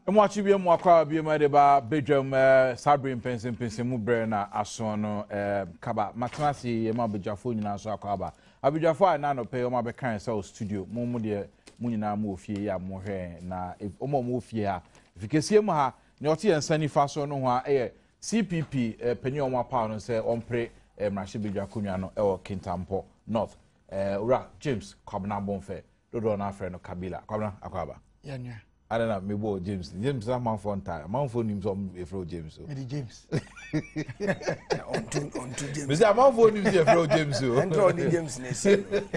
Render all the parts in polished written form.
Mwachi bi mwakwa bi ma de ba Badwam Sabrin pensen mu bre na aso no kaba matnasi ye ma Badwafo nyina so akwa Badwafo a na no pe o ma be kan se studio mu de mu nyina mu ofie ya mu hwe na o mu ofie ha fikesie mu ha ne ote ensani fa so no ho a CPP penyi o ma pa no se ompre mrahye Badwakonwa no o Kintampo North ura James Kwabna Bonfe dodo na afre no Kabila Kwabna akwaba yanya I don't know, maybe James. James, I'm on phone time. I'm on phone him some James. Maybe James. On to James. Mister, I'm on phone him James. And James,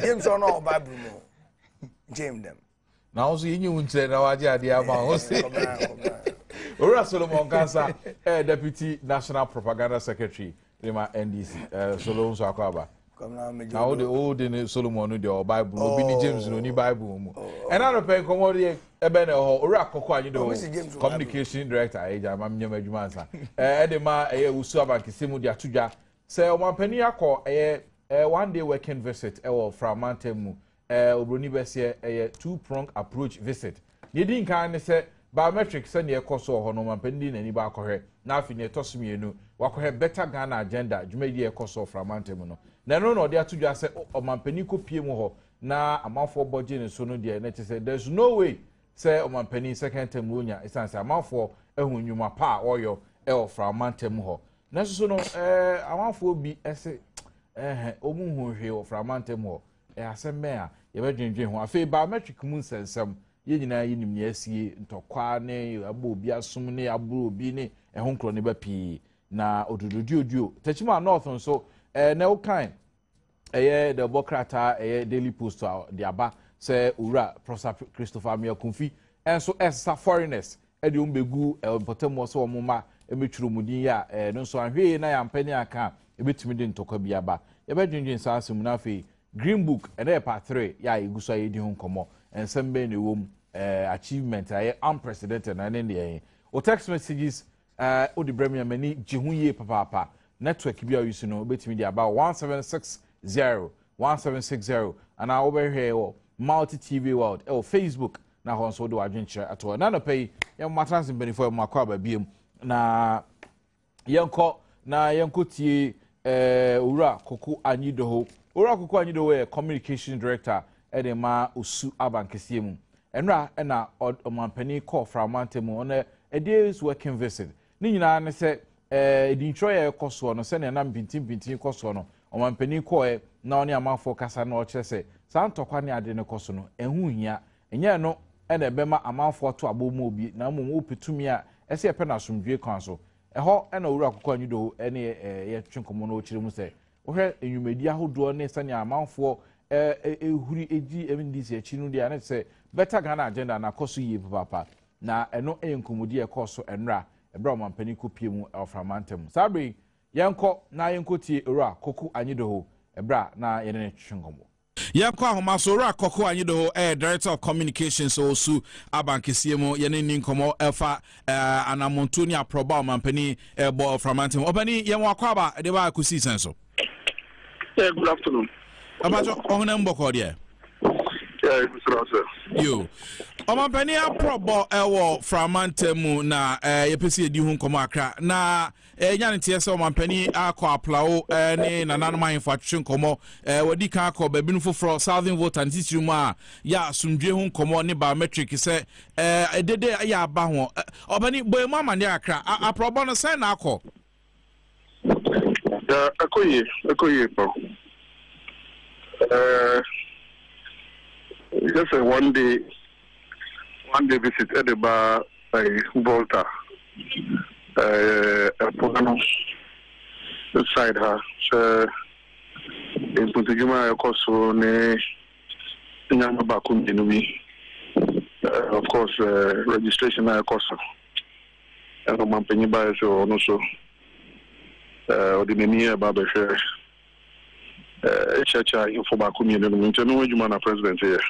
James on all Badwam. James them. Now, so you won't say now, I did the amount. Ora Solomon Kansa, Deputy National Propaganda Secretary, Rema NDC, Solomon Sakwaba. Now the old in Solomon the Bible, Bini James no ni Bible. And I don't pay commodity ebene ho ora kokko anyi do communication director eja mam nyam adwuma nsa edema usu abankese dia tudwa say o mampani akọ one day working visit from Mantemu obroni bese 2-pronged approach visit yedi nkan ne say biometric se ne ekoso ho no mampani na ni ba akọhwe na afi ne tosomienu wakọhwe better Ghana agenda dwumadi ekoso from Mantemu no na no dia tudwa say o mampani kopie mu ho na amafo budget ne so no dia na say there's no way say o mampani second term wonya isanse amafo ehunwuma pa oyo from Mantemu ho na so no amafo bi ese omuhu hwe from Mantemu ho asemme a ye bedwendwen ho afi biometric mu nsensem ye nyina yinim ne asie ntokwa ne abo obi asom ne aburo obi ne ehonkro ne ba pi na odududuoduo tachima north nso na ukan the Bokrata Daily Post the aba say ura Professor Christopher Miakunfi and so as foreigners e de umbegu potem so omuma emetwuru mudin ya no so ahwe na ya mpani aka ebetumi de ntokwa bi aba ye bedwendwen sa asem na fe Green Book and part 3 ya iguso ye di ho nkomo ensembe ne wom achievement ay unprecedented na ne de o text messages o de bremia mani jihuye papa network bi ayusu no betimi de about 1760 and I over here multi TV world Facebook na ho so do adwenche ato na no pay yam matrans benefo makwa ba biem na yenko tie ura koku anyido ho communication director edema osu abankese mu enra na omampani call from Mantemu on a day's working visit ni nyina ne se edintro ye koso no se na pintin koso no omampani call na oni amafo kasa na o kyerese santokwa ne ade ne koso no ehu hia enye no na ebema amafo to abomu obi na momo opetumi a ese epe na somdwe kan so eho na owura akokọ anyido ene ye twenkomo no okire mu se wohwe enwumedi ahodo ne sane amafo ehuri eji MDC achi no dia na se better Ghana agenda na koso yi papa na eno enkomodi e koso enra ebra omampani kopie mu from Mantemu sabre yenko na yenko tie owura koku anyido ho ebra na yene twenkomo yakwa homaso ra kokko anyido ho director of communications osu abankesie mu yene ni nkomo efa anamonto ni aproba omampani bo from Mantemu obani yenwa kwaba de ba akusi senso good afternoon abajo ohuna mboko de yo omampani aprobo ewo from Mantemu na yepesi edi hu nkomo akra na nyane tie se omampani akọ aplao ne nananom ahemfo atwe nkomo wadi kan akọ babinu foforo southern vote and titiru mu a ya sumdwe hu nkomo ne biometric se edede ya aba ho obani boyemu amane akra aprobo no sen na akọ akoye po just a one day visit at the bar by Volta program side her so in Puntujuma koso ne nyama bakum dinumi of course registration na koso and mampani ba so no so odinemi ba be chacha info bakum dinumi nti no wadwuma na president here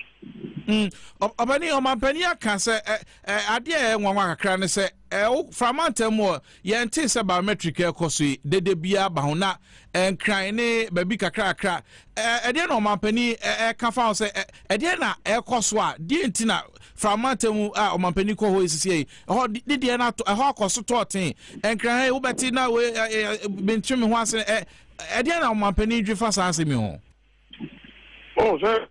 Obani omampani aka se ade nwanwa kakra ne se framantem mo yente se biometric ekoso dede bia ba ho na enkran ne babi kakra kakra ade na omampani ka fa se ade na ekoso a de ntina framantem a omampani ko ho esisi ho de na ho akoso toten enkran he wo beti na we bentweme ho ase ade na omampani dwifa sanse mi ho. Oh, sorry.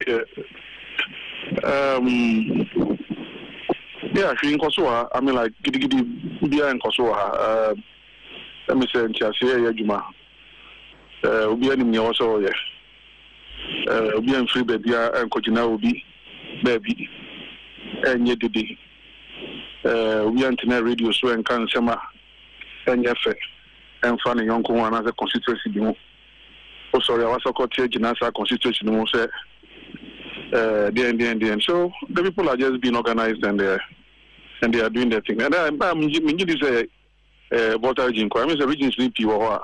Yeah, she in Kosovo. I mean, like, giddy Ubia in Kosovo. Let me say, Chia, Juma. Ubia in me also, yeah. Ubia in free baby and Kojina Ubi, baby. And yet, did Ubia internet radio so and can sema and Yafe and funny young one as a constituency. Oh, sorry, I was a cottage in Nasa constituency. No say. The so the people are just being organized and they are doing their thing. And I'm this voter inquiry. I mean, the region sleep you are.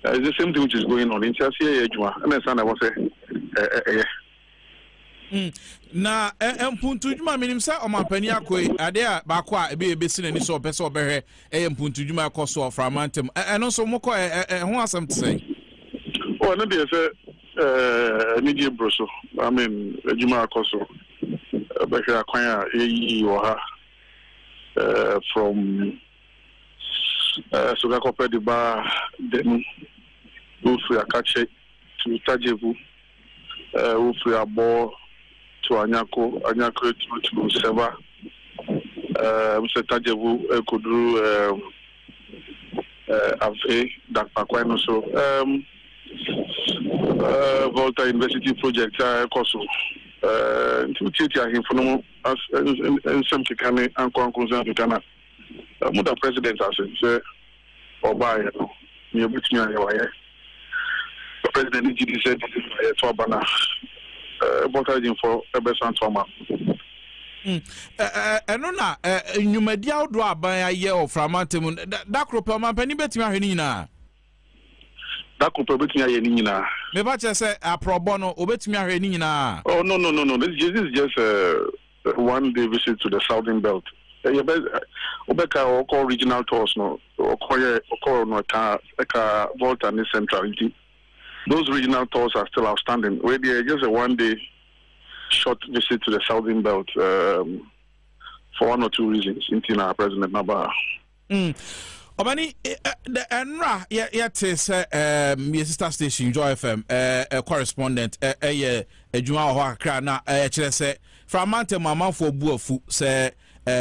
It's the same thing which is going on in Chelsea. And then I was na mpuntu djuma minim sa omampani akoi ade a ba kwa ebe sine ni so pese obehwe mpuntu djuma akoso framantem eno so moko ho asem tse. Oh, no dey say media broso. I mean, Juma Koso, Bekra Kwanya, from Sugakope de Bar, then Ufria Kache to Tajevu, Ufria Bo to Anyako to Seva, Mr. Tajevu, Kudru, Ave, Dakpakwano. So, Volta University project Koso. To teach him for as some Kikane and Conclusion to Ghana. Muda president as say or by you between your the president GD said this is a Tobana voting for a best and Toma. Enona nyumadia odo aban aye o framantem da kropa penny betimi ahweni na. That could probably be any nina. Maybe I say a pro bono, obetumi ahwe ni nyina. Oh no. This is just one day visit to the southern belt. Obeka or call regional tours no or call no Volta and centrality. Those regional tours are still outstanding. Where they are just a one day short visit to the southern belt for one or two reasons. Intina President Naba. Obani the enra yet say your sister station Joy FM a correspondent adwuma ho akra na kire say framantem amanfo buafu say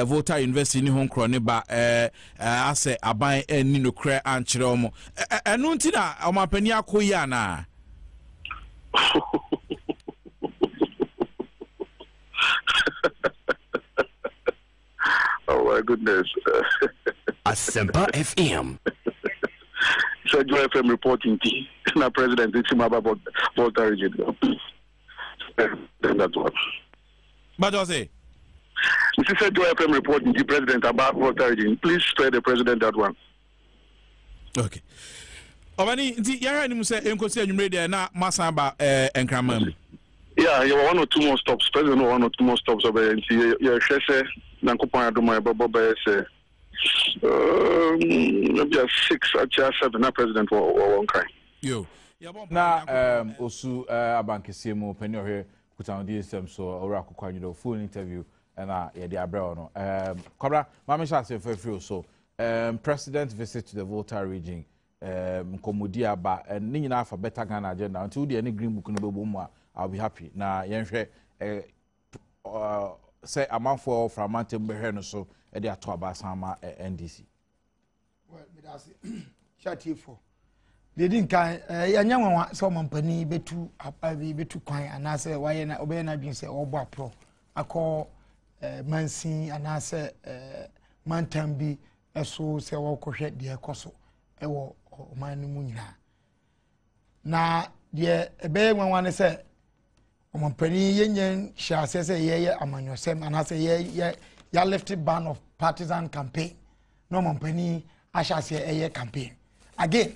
voter university ni ho nkro ne ba ase aban ani no kra ankire omo enu nti na omapani akoyi ana. Oh my goodness. Asempa FM. So Joy FM reporting team. Now President it's about Volta region. That's one. But was it? This is Joy FM reporting the President about Volta region. Please spare the President that one. Okay. Obani nti yara ni mu se enkosi anwumre de na masamba enkramam. Yeah, you one or two more stops. President one or two more stops over and see you say Nankopon Adom Bobo say maybe 6 or 7 na president or one kind. Yo. Na osu abankese mu penyo here kutan di sem so ora akokwanyu do full interview na ye dey abrel no. Kobra mama sha say free so president visit to the Volta region nkomodi aba ni nyina afa better Ghana agenda until the any green book no bebo mu a I'll be happy. Na yenhwe say amanfo from Mountain Behe no so e dey ato aba sama NDC. Well, me da say chat for. They didn't kan yanya nwa so mampani betu ababi betu kwan anase waye na obe na dwen say obo apro akọ mansin anase mantam bi eso se wo kohwe de ekoso e wo man mu nyina na de ebe nwa ne say omampani yenyen sha say ye amanyosem anase ye ya lifted ban of partisan campaign no omampani asha say ye campaign again.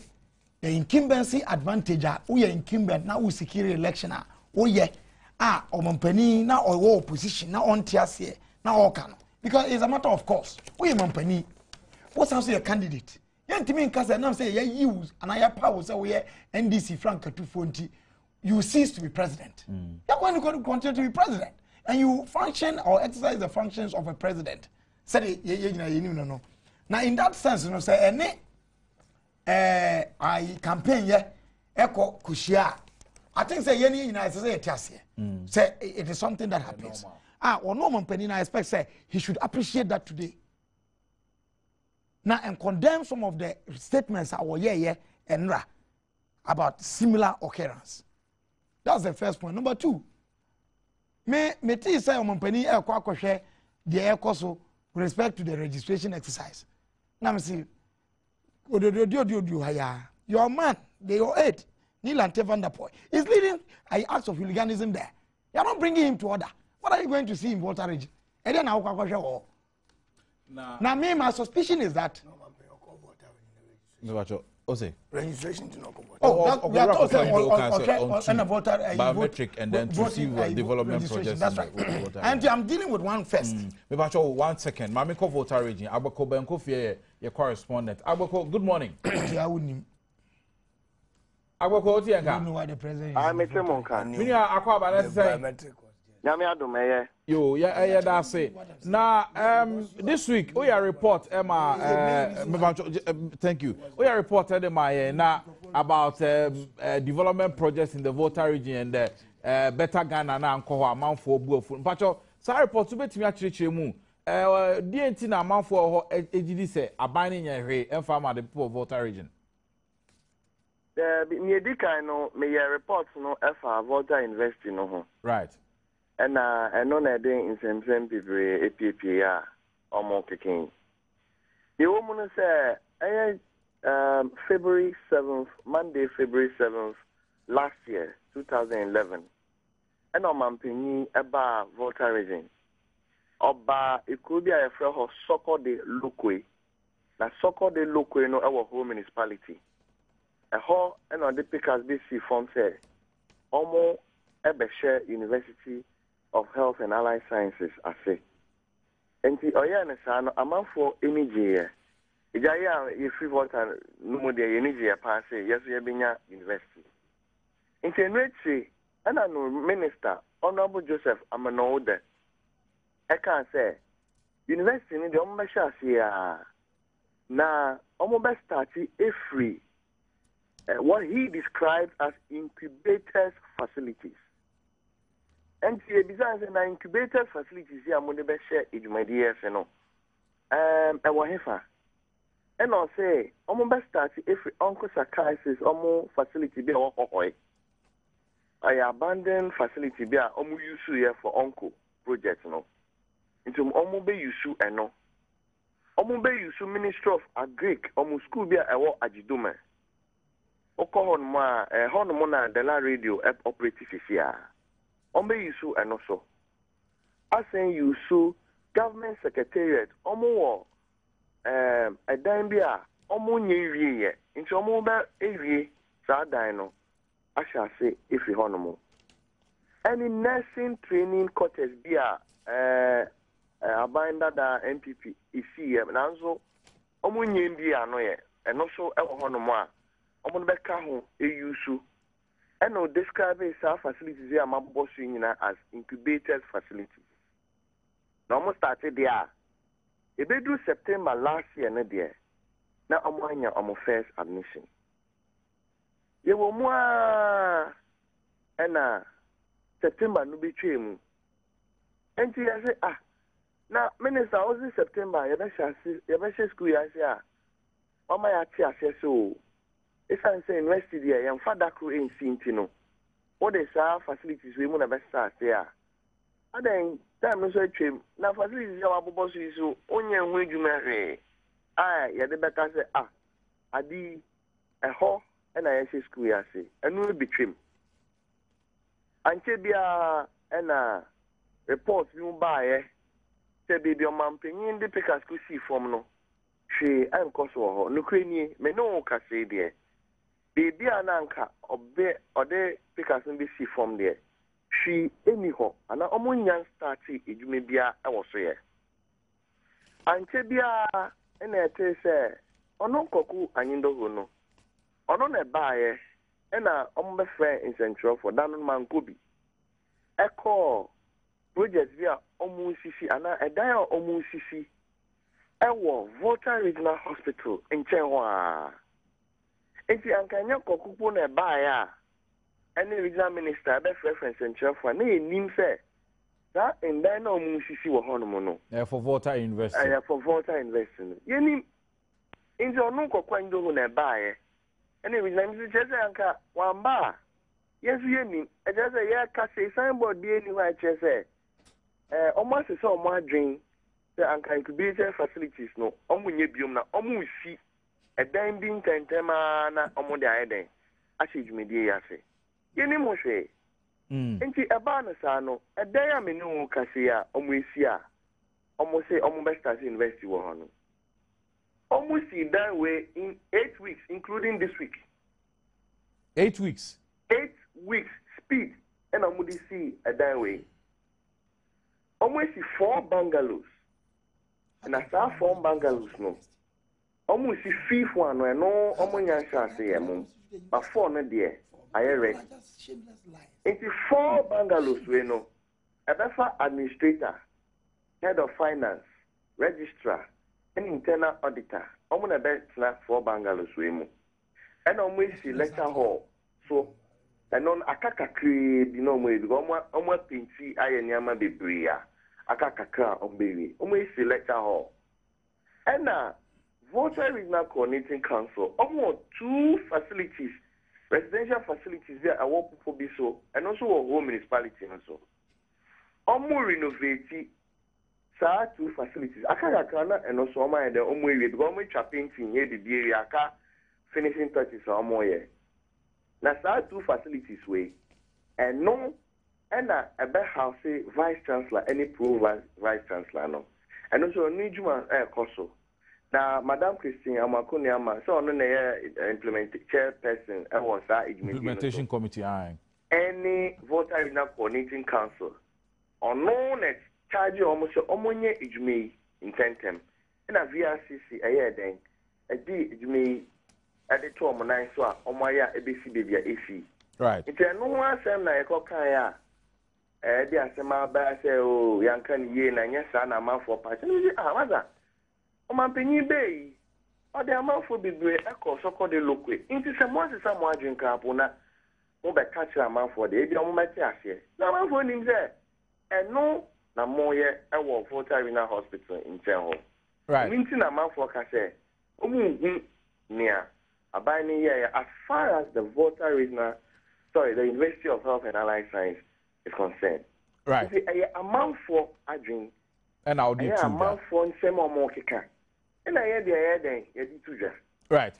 The incumbency advantage we are incumbent now we secure election we omompani na owo opposition na on tiase na all can because it's a matter of course we mompani what's also a candidate yentimi nkasa na say ya use and ya power say we NDC Frank Katufonti you cease to be president you're going to continue to be president and you function or exercise the functions of a president say no now in that sense say any I campaign echo kushia I think say yeni ina say etiase say it is something that happens or no man I expect say he should appreciate that today now and condemn some of the statements and about similar occurrence. That's the first point. Number 2, me tell say o man pani share the ekoso with respect to the registration exercise. Now me see your man, your aide, Nilante Van der Poel, is leading an act of hooliganism there. You're not bringing him to order. What are you going to see in Volta region? And then now, me, my suspicion is that. Registration to no we are talking biometric and then to see development projects. That's right. And I'm dealing with one first. 1 second. Mami ko Volta region. Abako Benko Fie, your correspondent. Abako, good morning. Abako, Otienga. I don't know why the president is. I'm a Monka. Minya akwa ba na say. Yami Adom, Yo, yeah, that's it. Now, this week, we are report, thank you. We are reported now about development projects in the Volta region and better Ghana now and amount for Buofun. But so report to bet me actually mu. DNT na amount for AGD say abaning and farmer the people of Volta region. Near Dika, no, may report no FR Volta University no. Right. And no na in same people APPA or more kicking. The woman say February 7th, Monday, February 7th, last year, 2011. And I'm penny about Volta region. Oba it could be a friend of Soko de Lukwe. Na Soko de Lukwe no our whole municipality. A whole and on the pickers BC form say Omo Ebeshe University of Health and Allied Sciences, I say. And the Oyanasano, a month for any year. Ijaya, if you want to know the energy, pass, yes, we have been university. In Tenrechi, and I know Minister, Honorable Joseph Amanode, I can say, University in the Ombasha here. Now, Omoba started a free, what he described as incubators facilities. And besides the incubator facilities here, I'm going to share it my dears, you know. And I'll say, I'm going to start if Uncle Sakai says, facility be I abandoned facility be use here for Uncle project, no. Into be use and no. Be use Ministry of Agric, school be Adom. Honmona de la radio operative here. Ombe yusu and also. I say yusu government secretariat omo a dambia omo nye into omo ba ewie sa dino. I shall say if you honomo. Any nursing training quarters bia abinda da MPP is here and so omo nye bia no ye and also e honomo a omo be ka ho e yusu. And no describing our facilities here, I'm bossing as incubators facilities. Now, almost started there. If they do September last year, now I'm on first admission. You were more and September no be true. And I say, now, Minister, I was in September, you better school, I say, oh, my actually, so. If I say university there, I'm father crew in Sintino. What they say facilities we want to start there. And then time is a now facilities our boss is so only when you marry. Yeah, the better say I did a hall and I say school I say and we be trim. And Chebia and reports you buy say baby your mom in the pickers could see from no. She and Kosovo no crane me no can say there. Baby ananka obe ode pickers be see from there. she anyhow and omunyan started ejumebia ewoso ye anche bia na ete se ono koku anyindo ho no ono na baaye na ombe friend in central for dan man kobi eko project via omusisi ana edan omusisi ewo Volta Regional Hospital in Chenwa enti ankanya kokupo na baaye any regional minister be reference central for na enim se that in dan omusisi wo hono no for Volta University for Volta University yenim enti ono kokwando ho na baaye any regional minister say anka wamba yesu yenim e just say ya ka say signboard bi eni wa che say almost so omo adwen say anka incubation facilities no omo nye biom na omo si edan bi ntentema na omo de ayeden achejumedie ya say yenim ho hwe enti eba na sa no edan ya me no ka say a omo esi a omo say omo be start university wo hono almost done way in 8 weeks, including this week. 8 weeks? 8 weeks, speed, and I'm going to see a done way. Almost 4 bungalows. And I saw 4 bungalows, no. Almost 5th one, no, almost say, but 4 not there. I ready. It's 4 bungalows, we know. A better administrator, head of finance, registrar, an internal auditor. I'm going to bet 4 bungalows with me. And I'm going to lecture hall. So, and on Akaka create, you know, with almost pinty, I and Yama be bria. Akaka on baby. I'm going to lecture hall. And now, Volta Regional Coordinating Council, almost 2 facilities, residential facilities there, I want people be so, and also a home municipality also. Almost renovate. 2 facilities. Akaka and also my the area because we painting here the area aka finishing touches or more here. Now 2 facilities way and no and a best house vice chancellor any pro vice chancellor no. And also new juma koso. Now Madam Christine Amakuni Ama so on implementation chairperson was implementation committee any Volta Regional Coordinating Council or known as charge almost omonye ijumi intentem na VRCC ayeden edi ijumi ade to omonai so a omaya ebesi bebia efi right ite no ho asem na ekokan ya di asema ba se o yanka ni ye na nyesa na amafo pa che ni maza o mampenyi bei o de amafo bebre eko soko de lokwe nti se mo asesa mo adwenka apona mo be catch amafo de ebi o mo meti ase na amafo ni nze eno na moye ewo Volta Regional Hospital in Chenho. Right. Minti na manfo ka say omu nia abani here as far as the the University of Health and Allied Science is concerned. Right. See a manfo adwin and I'll do too. A manfo nsemo mo keka. And I hear the air then you do just. Right.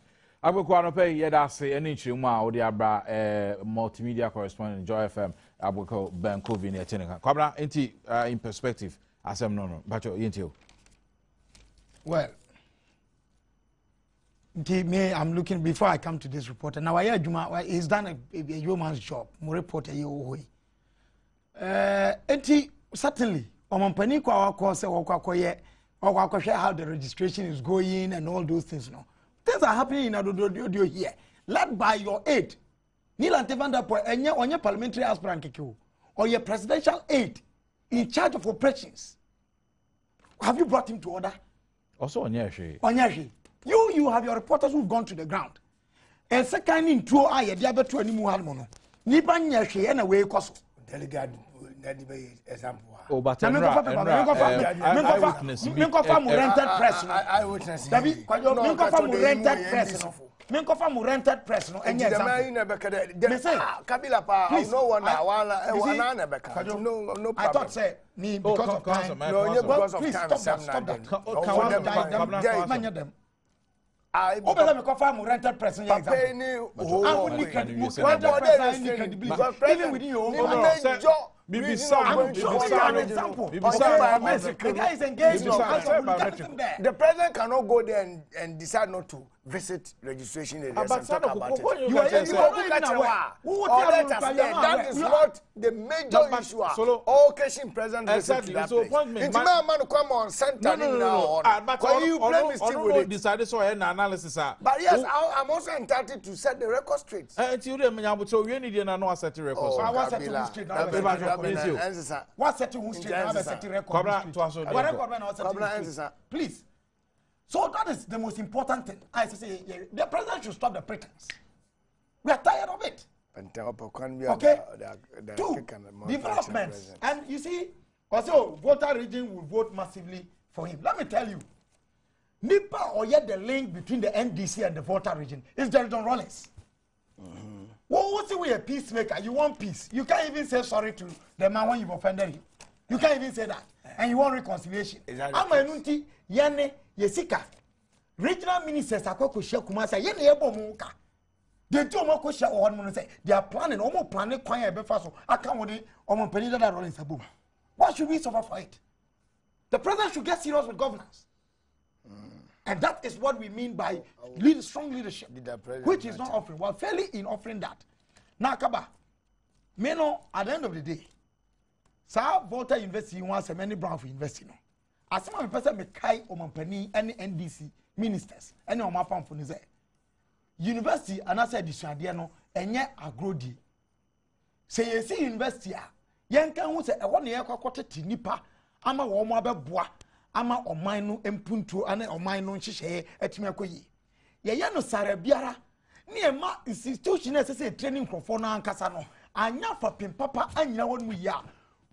Agbekwa no pay yeda say any chimu a odi abra multimedia correspondent Joy FM Agbeko Ben Kovi ne teneka. Kwabra enti in perspective asem no bacho yentio. Well, me I'm looking before I come to this reporter. Now I hear Juma he's done a yeoman's job. Mo reporter ye ohoy. Enti certainly omampani kwa wako se wakwakoye wakwakohwe how the registration is going and all those things no. Things are happening in Adodio here, led by your aide. Nilan Tevandapo, and your parliamentary aspirant, or your presidential aide in charge of operations. Have you brought him to order? Also, Onyeshi. Onyeshi. You have your reporters who've gone to the ground. And second in two, I had the other 20 Muhamono. Niban Yashi, and away cost. Delegate, example. Oh, but rented press. I witness. Rented press. Minkofa rented press. No, and yes, Kabila pa. No one. No. I thought say me because of time. No, because of time. Stop that. I open the farm rented press in example. Even within your own I'm showing you an example. The guy is engaged in biometric. The president cannot go there and decide not to visit registration areas and talk about it. That is not the major issue. All Christian president visit that place. It's man come on center now. But you blame me still with it. Decided so an analysis. But yes, I'm also entitled to set the record straight. You didn't so you need to know set the record. I was set to straight. What set to straight? I was set the record. Please. So that is the most important thing. I say the president should stop the pretense. We are tired of it. Okay. Two, development. And you see, also voter region will vote massively for him. Let me tell you, Nipa or yet the link between the NDC and the voter region is Jerry Rollins. What's the way a peacemaker? You want peace. You can't even say sorry to the man when you've offended him. You can't even say that. And you want reconciliation. Exactly. Yane Yesika. Regional ministers are called Kusha Kumasa. Yene Ebomuka. They do more Kusha or one say they are planning, almost planning quiet befaso. I can't with it or Penida Rollins Abu. Why should we suffer for it? The president should get serious with governance. And that is what we mean by strong leadership, which is not offering. Well, fairly in offering that. Now, Kaba, me know at the end of the day, Sir voter investing wants a many brown for investing. As some person me kai o mampani any NDC ministers any o mapam for nize. University and I said this idea no enye agrodi. Say you see university a yen kan hu say e won ye kwakwete tinipa ama wo mo abeboa ama oman no empuntu ane oman no nhihye atimi akoyi. Ye no sare biara ne ma institution say training crofo no ankasa no anya fa pimpapa anya won mu ya.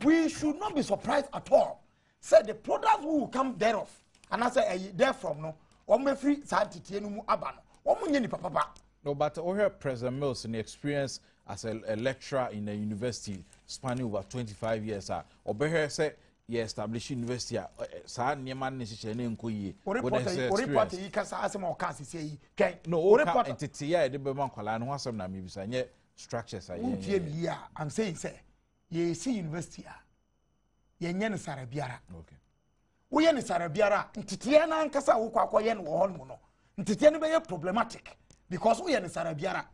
We should not be surprised at all. Say the products who will come thereof, and I say there from no, or me free scientific no mu abano, or mu nyeni papa. No, but over President Mills in the experience as a lecturer in a university spanning over 25 years, or better say, you establish university, sa niema nishije ne nkoyi. Report yi kasa asem o kan sisi yi. No, report entity ya de be man kwala no asem na me bisa nye structures aye. Untie I'm saying say ye see university a ye nye ne sare biara. Okay. Wo ye ne sare biara ntitiye na nkasa wo kwakọ ye ne wo hon mu no. Ntitiye ne be ye problematic because wo ye ne sare biara.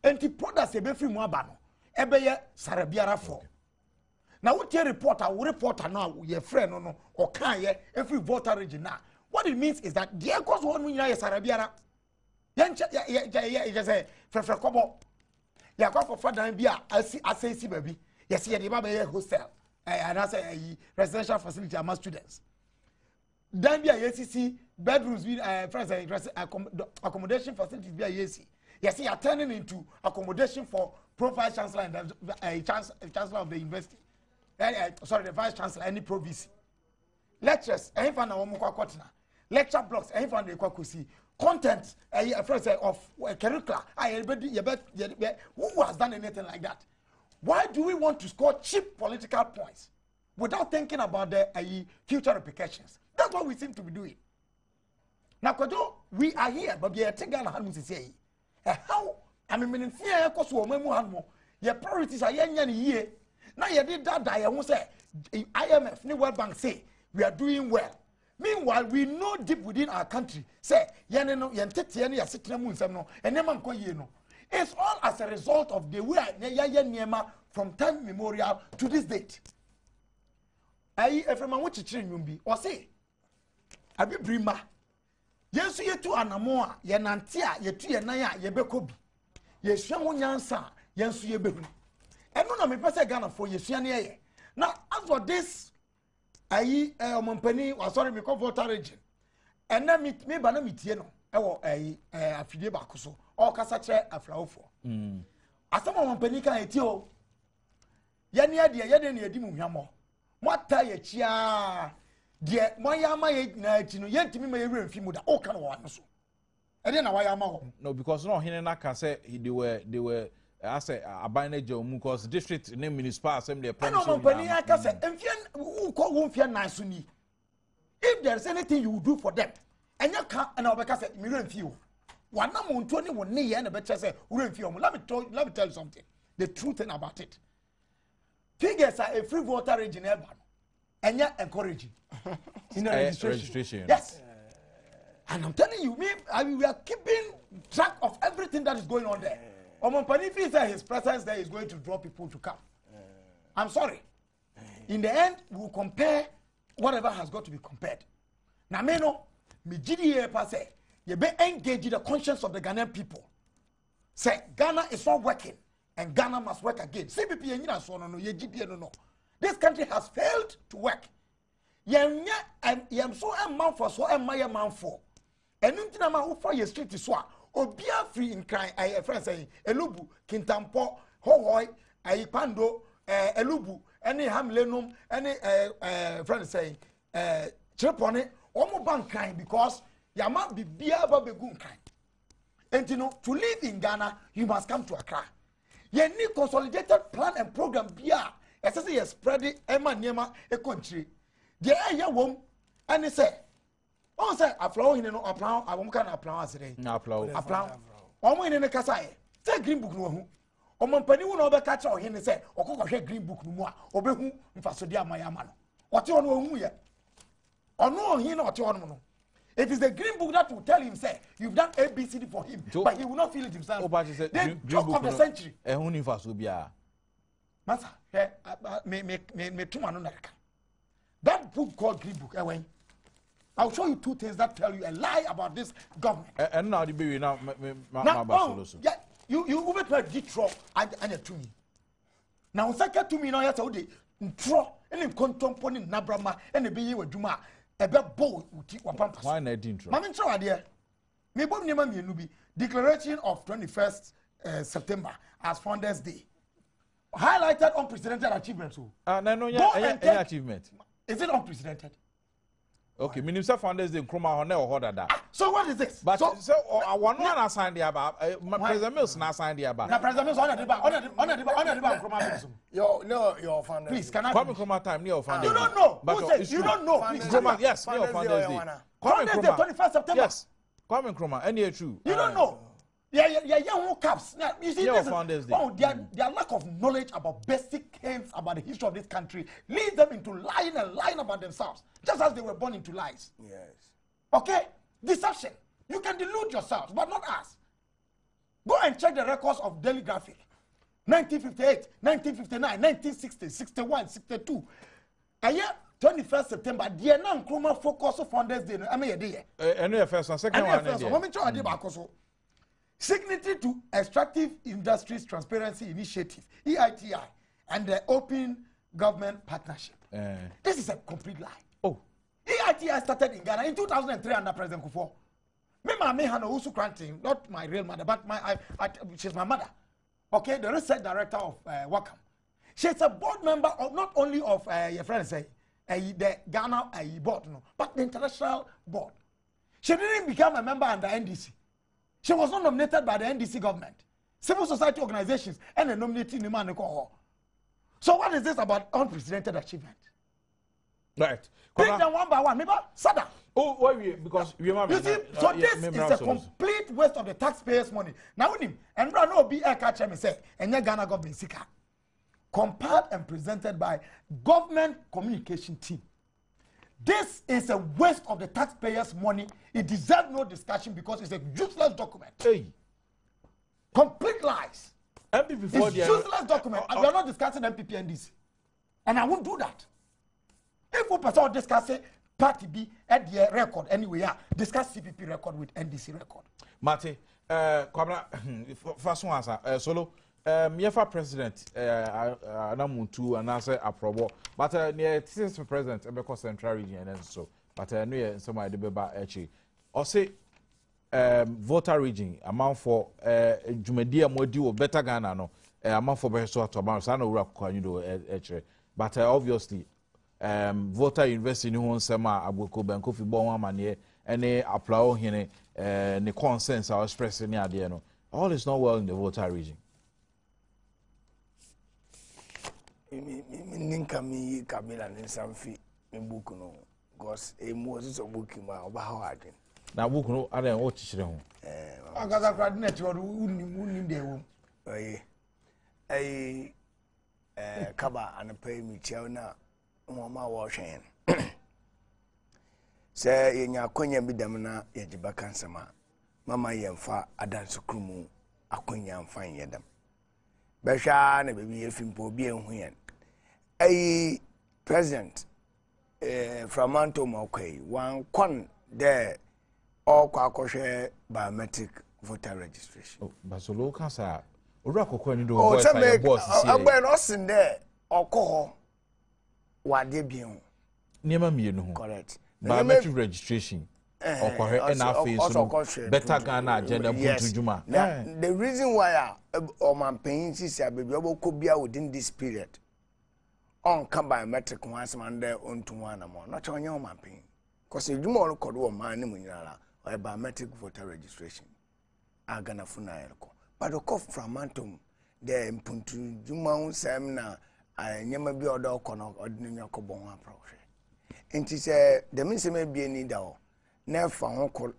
Enti products e be free mu aba no. E be ye sare biara for. Now what your reporter now your friend no or can ye every voter region now. What it means is that there goes one when you are Sarabiara. Just say for kobo. Ya kwa for dan bia I baby. Yes, ye the baba hostel. And I say residential facility among students. Dan bia YCC bedrooms with accommodation facilities bia YC. Yes, you are turning into accommodation for pro-vice chancellor and chancellor of the university. Sorry, the vice chancellor, any province. Lectures, any fan of Mukakotna. Lecture blocks, any fan of Kwakusi. Content, of curricula. Who has done anything like that? Why do we want to score cheap political points without thinking about the future repercussions? That's what we seem to be doing. Now, we are here, but we are taking a say, how? I mean, fear, because your priorities are young. Now you did that. I won't say IMF, New World Bank say we are doing well. Meanwhile, we know deep within our country say it's all as a result of the way from time memorial to this date. Everyone which you be or say Abi Brima. Yes, you two anamoa, Yanantia, Yetu Yanaya, Yebekobi. Yes, Yamunyansa, Yansu Yebehu. And no, me pass Ghana for you. Now, as for this, Mompany, or sorry, me call voter region. And then me banamitieno, a fide bacuso, or Cassache, a flower for. As some Mompany can eat you. Yania, dear, Yaden, Yadimu Yamo. What tie chia, dear, my yama, yet to me, my room, Fimuda, all kind of one. And then why am I? No, because no, Hinena can say they were. I say abandoned because district name municipal assembly. I know company I can say who call won't fear nice. If there's anything you do for them, and you can't, and I'll say me few. One amount 21 near and a better say let me tell you something. The truth thing about it. figures are a free voter region and yet encouraging in the registration. Yes. And I'm telling you, we are keeping track of everything that is going on there. Omompani said his presence there is going to draw people to come. I'm sorry. In the end, we will compare whatever has got to be compared. Now, me GDA passe, you be engaged in the conscience of the Ghanaian people. Say Ghana is not working, and Ghana must work again. CPP no. This country has failed to work. Yam so a man for so a my man for. And until who for your street is what. Obia free in crime. I friend saying Elubu, Kintampo, Hohoi, Aipando, Elubu, any Hamlenum, any friend saying Chirpone, Omo bank crime because you must be begun crime. And you know, to live in Ghana, you must come to Accra. You need consolidated plan and program bia. Especially you spread it Emma Nema a country. The air womb and they say, oh, say, a flower in no applaud, I won't can applaud today. Applaud. Omo in the Kasai. Say green book no. Omo penny will over catch or him say, or cook a green book no more, or be who for Sodia Mayamano. What you know who yet? Or no, he not your no. It is the green book that will tell him, say, you've done ABCD for him, but he will not feel it himself. Oh, but he said, the joke of the century. And who needs to be a master? Me too man. That book called Green Book, I'll show you two things that tell you a lie about this government. And now the baby now, yeah, you over to a Detroit and a to me. Now, second to me now, yes, I would draw any contemporary Nabrama and the baby with Juma. Ebe bow uti wapampas. Why not intro? Mami intro idea. Me bom nema mi enubi. Declaration of 21st September as Founders Day. Highlighted unprecedented achievements. No, yeah, achievement. Is it unprecedented? Okay, Minister Founders Day Kroma Hone or Hodada. So what is this? But so one assigned the about President Mills not signed the about. Now President Mills on the Kroma. Yo, no, your Founders. Please, can I come Kroma time near Founders? You don't know. But you don't know. Kroma, yes, your Founders Day. Founders Day 21st September. Yes. Kwame Nkrumah, any true. You don't know. Yeah, young caps. Now, you see, their lack of knowledge about basic things about the history of this country leads them into lying and lying about themselves, just as they were born into lies. Yes. Okay? Deception. You can delude yourselves, but not us. Go and check the records of Daily Graphic. 1958, 1959, 1960, 61, 62. A year 21st September, the Nkrumah focus on Founders Day. I mean, a day. And first one, second one. Let me try to Signatory to Extractive Industries Transparency Initiative, EITI, and the Open Government Partnership. This is a complete lie. Oh. EITI started in Ghana in 2003 under President Kufuor. Me Hano Usu Kranting, not my real mother, but she's my mother. Okay, the research director of Wakam. She's a board member of not only of your friends say the Ghana board, no, but the international board. She didn't become a member under NDC. She was not nominated by the NDC government, civil society organizations, and a nominating the man. So what is this about unprecedented achievement? Right. Take them one by one. Maybe Sada. Oh, why? Because you see, so this is a complete waste of the taxpayers' money. Now, and no be a catcher me say, and your Ghana government sika, compiled and presented by government communication team. This is a waste of the taxpayers' money. It deserves no discussion because it's a useless document. Hey. Complete lies. MPP it's useless document. And we are not discussing MPP and DC. And I won't do that. If we person discuss Party B at the record anyway, discuss CPP record with NDC record. Mate, first one answer. Solo. Myefa president anamuntu anase aprobo but near this president ebeko central region and so but no ye some I dey beba echi o say voter region amount for dwumadi amodi wo better Ghana no amount for be so atoba so na owura kwanyu do echi but obviously voter university ni ho nsema agboko benko fi bo wan amane ene applaw hene ne consensus our express ni ade no all is not well in the voter region. Ninka mi Kabila Ninsamfi in book no, because a Moses of book ma over how I can. Now, book no, I don't watch it. I got a crowd net or wouldn't there. kaba anapai mi chiao na mama wo hwen se yenya akonya bi dam na yejiba kansama mama yemfa adanso krumu akonya mfa yedam behwa na bebi yefimpo bi enhu yen ai president framanto mokwai wan kon de okwa akohwe biometric voter registration basolo kasa owura kokko ni do boy say boss see agbe no sin de okoho wade biun niema mienu ho correct biometric registration okwa na afi so better Ghana agenda put juma the reason why o man paying sisi abebi oboko bia within this period on come biometric once man there on to one more not on your man paying because you more record wo man ni munyala or biometric voter registration agana funa elko but the cough from mantum the mpuntu juma unsem na nyama bi odo kono odini yakobo ho approach enti se the means me bi ani da o na fa ho ko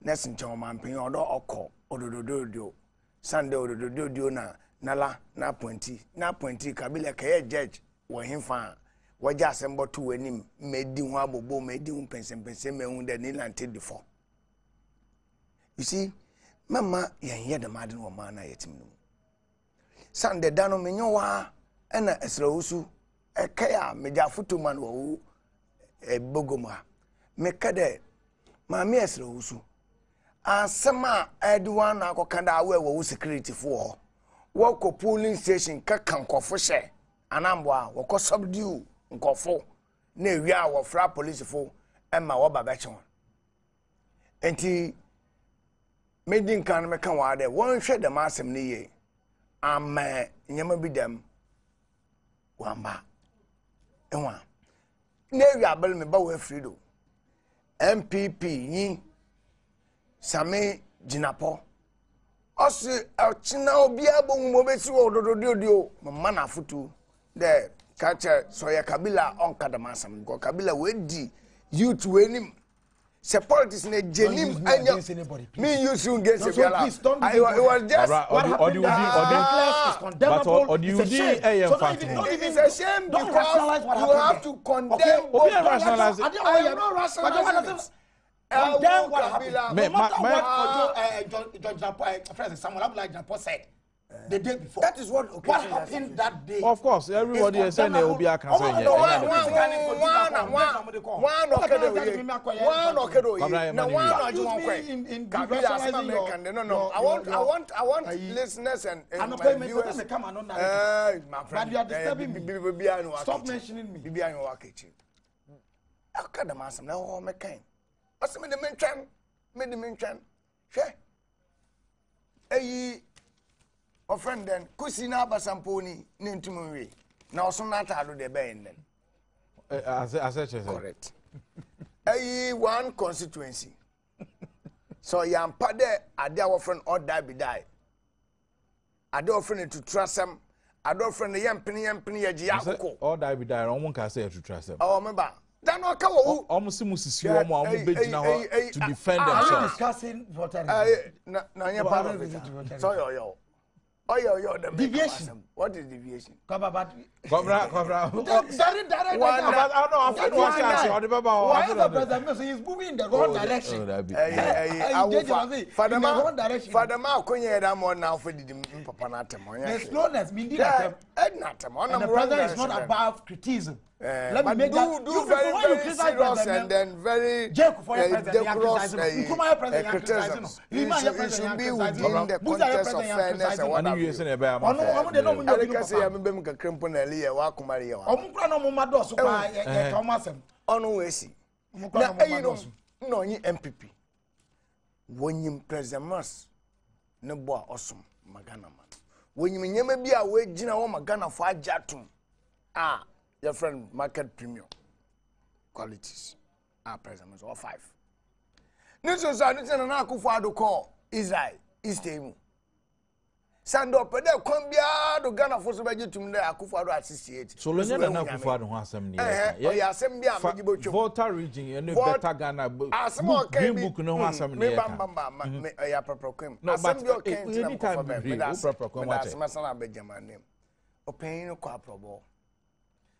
na sinche man paying odo okọ ododododo Sunday ododododo na nala na appointee kabila kay judge wo himfa waja asembo to wanim medi ho abobo medi ho pensempense mehu de ni lante defo you see mama yen the madden wo man na yetim no Sunday dano menyo wa na esrawusu ekaya meja foto man wo bogoma mekade mama esrawusu asema edwan akokanda awe wo security for wo ko polling station ka kankofo hye anambo a wo ko subdue nkofo na ewia wo fra police fo emma wo baba che won enti medin kan me kan wa de won hwe de masem ne ye ama nyama bi dem wamba enwa na ewia bel me ba wo afrido MPP yin Same Jinapo Osi achina obi abon mo besi wo dodododio mama na futu de kacha soya kabila on kadamasam go kabila wedi youth wenim se politics na jenim anya me use you against biala I was just it's a shame because you have to condemn obi rationalize condemn what Samuel Abdullah said the day before. That is what happened that day. Of course, everybody is saying they will be a cancer. I want listeners and my viewers. But you are disturbing me. Stop mentioning me. What's me the mention? Share. Hey, a friend then, Kusina Basamponi, Nintumuri. Now, some not out of the band then. As correct. Hey, one constituency. So, Yam Pade, I dare friend or die be die. I don't friend to trust them. I don't friend the young penny a giaco. Or die be die, I won't say to trust them. Oh, remember. Almost to defend themselves. Discussing voter. Deviation. What is deviation? Why is the president he's moving in the wrong direction? Father now for the slowness means that the president is not above criticism. Let me make that do very serious and then very decorous criticism. It should be within the context of fairness and what have you. No, MPP. When you President Mas, no boy awesome, Magana man. When you never be away, Gina or Magana for Jatum. Your friend market premium qualities. President or 5. Nixon's an Akufado call Israel, East Emu. Sando pede kwambia do Ghana for so beje tum na Akufado at 68. So lonya na Akufado ho asem ni ya asem bia megibo chum. Volta region and better Ghana green book no ho asem ni ya proper kwem. Asem bia okay na me da asem sana be jama name. opinion no kwa probo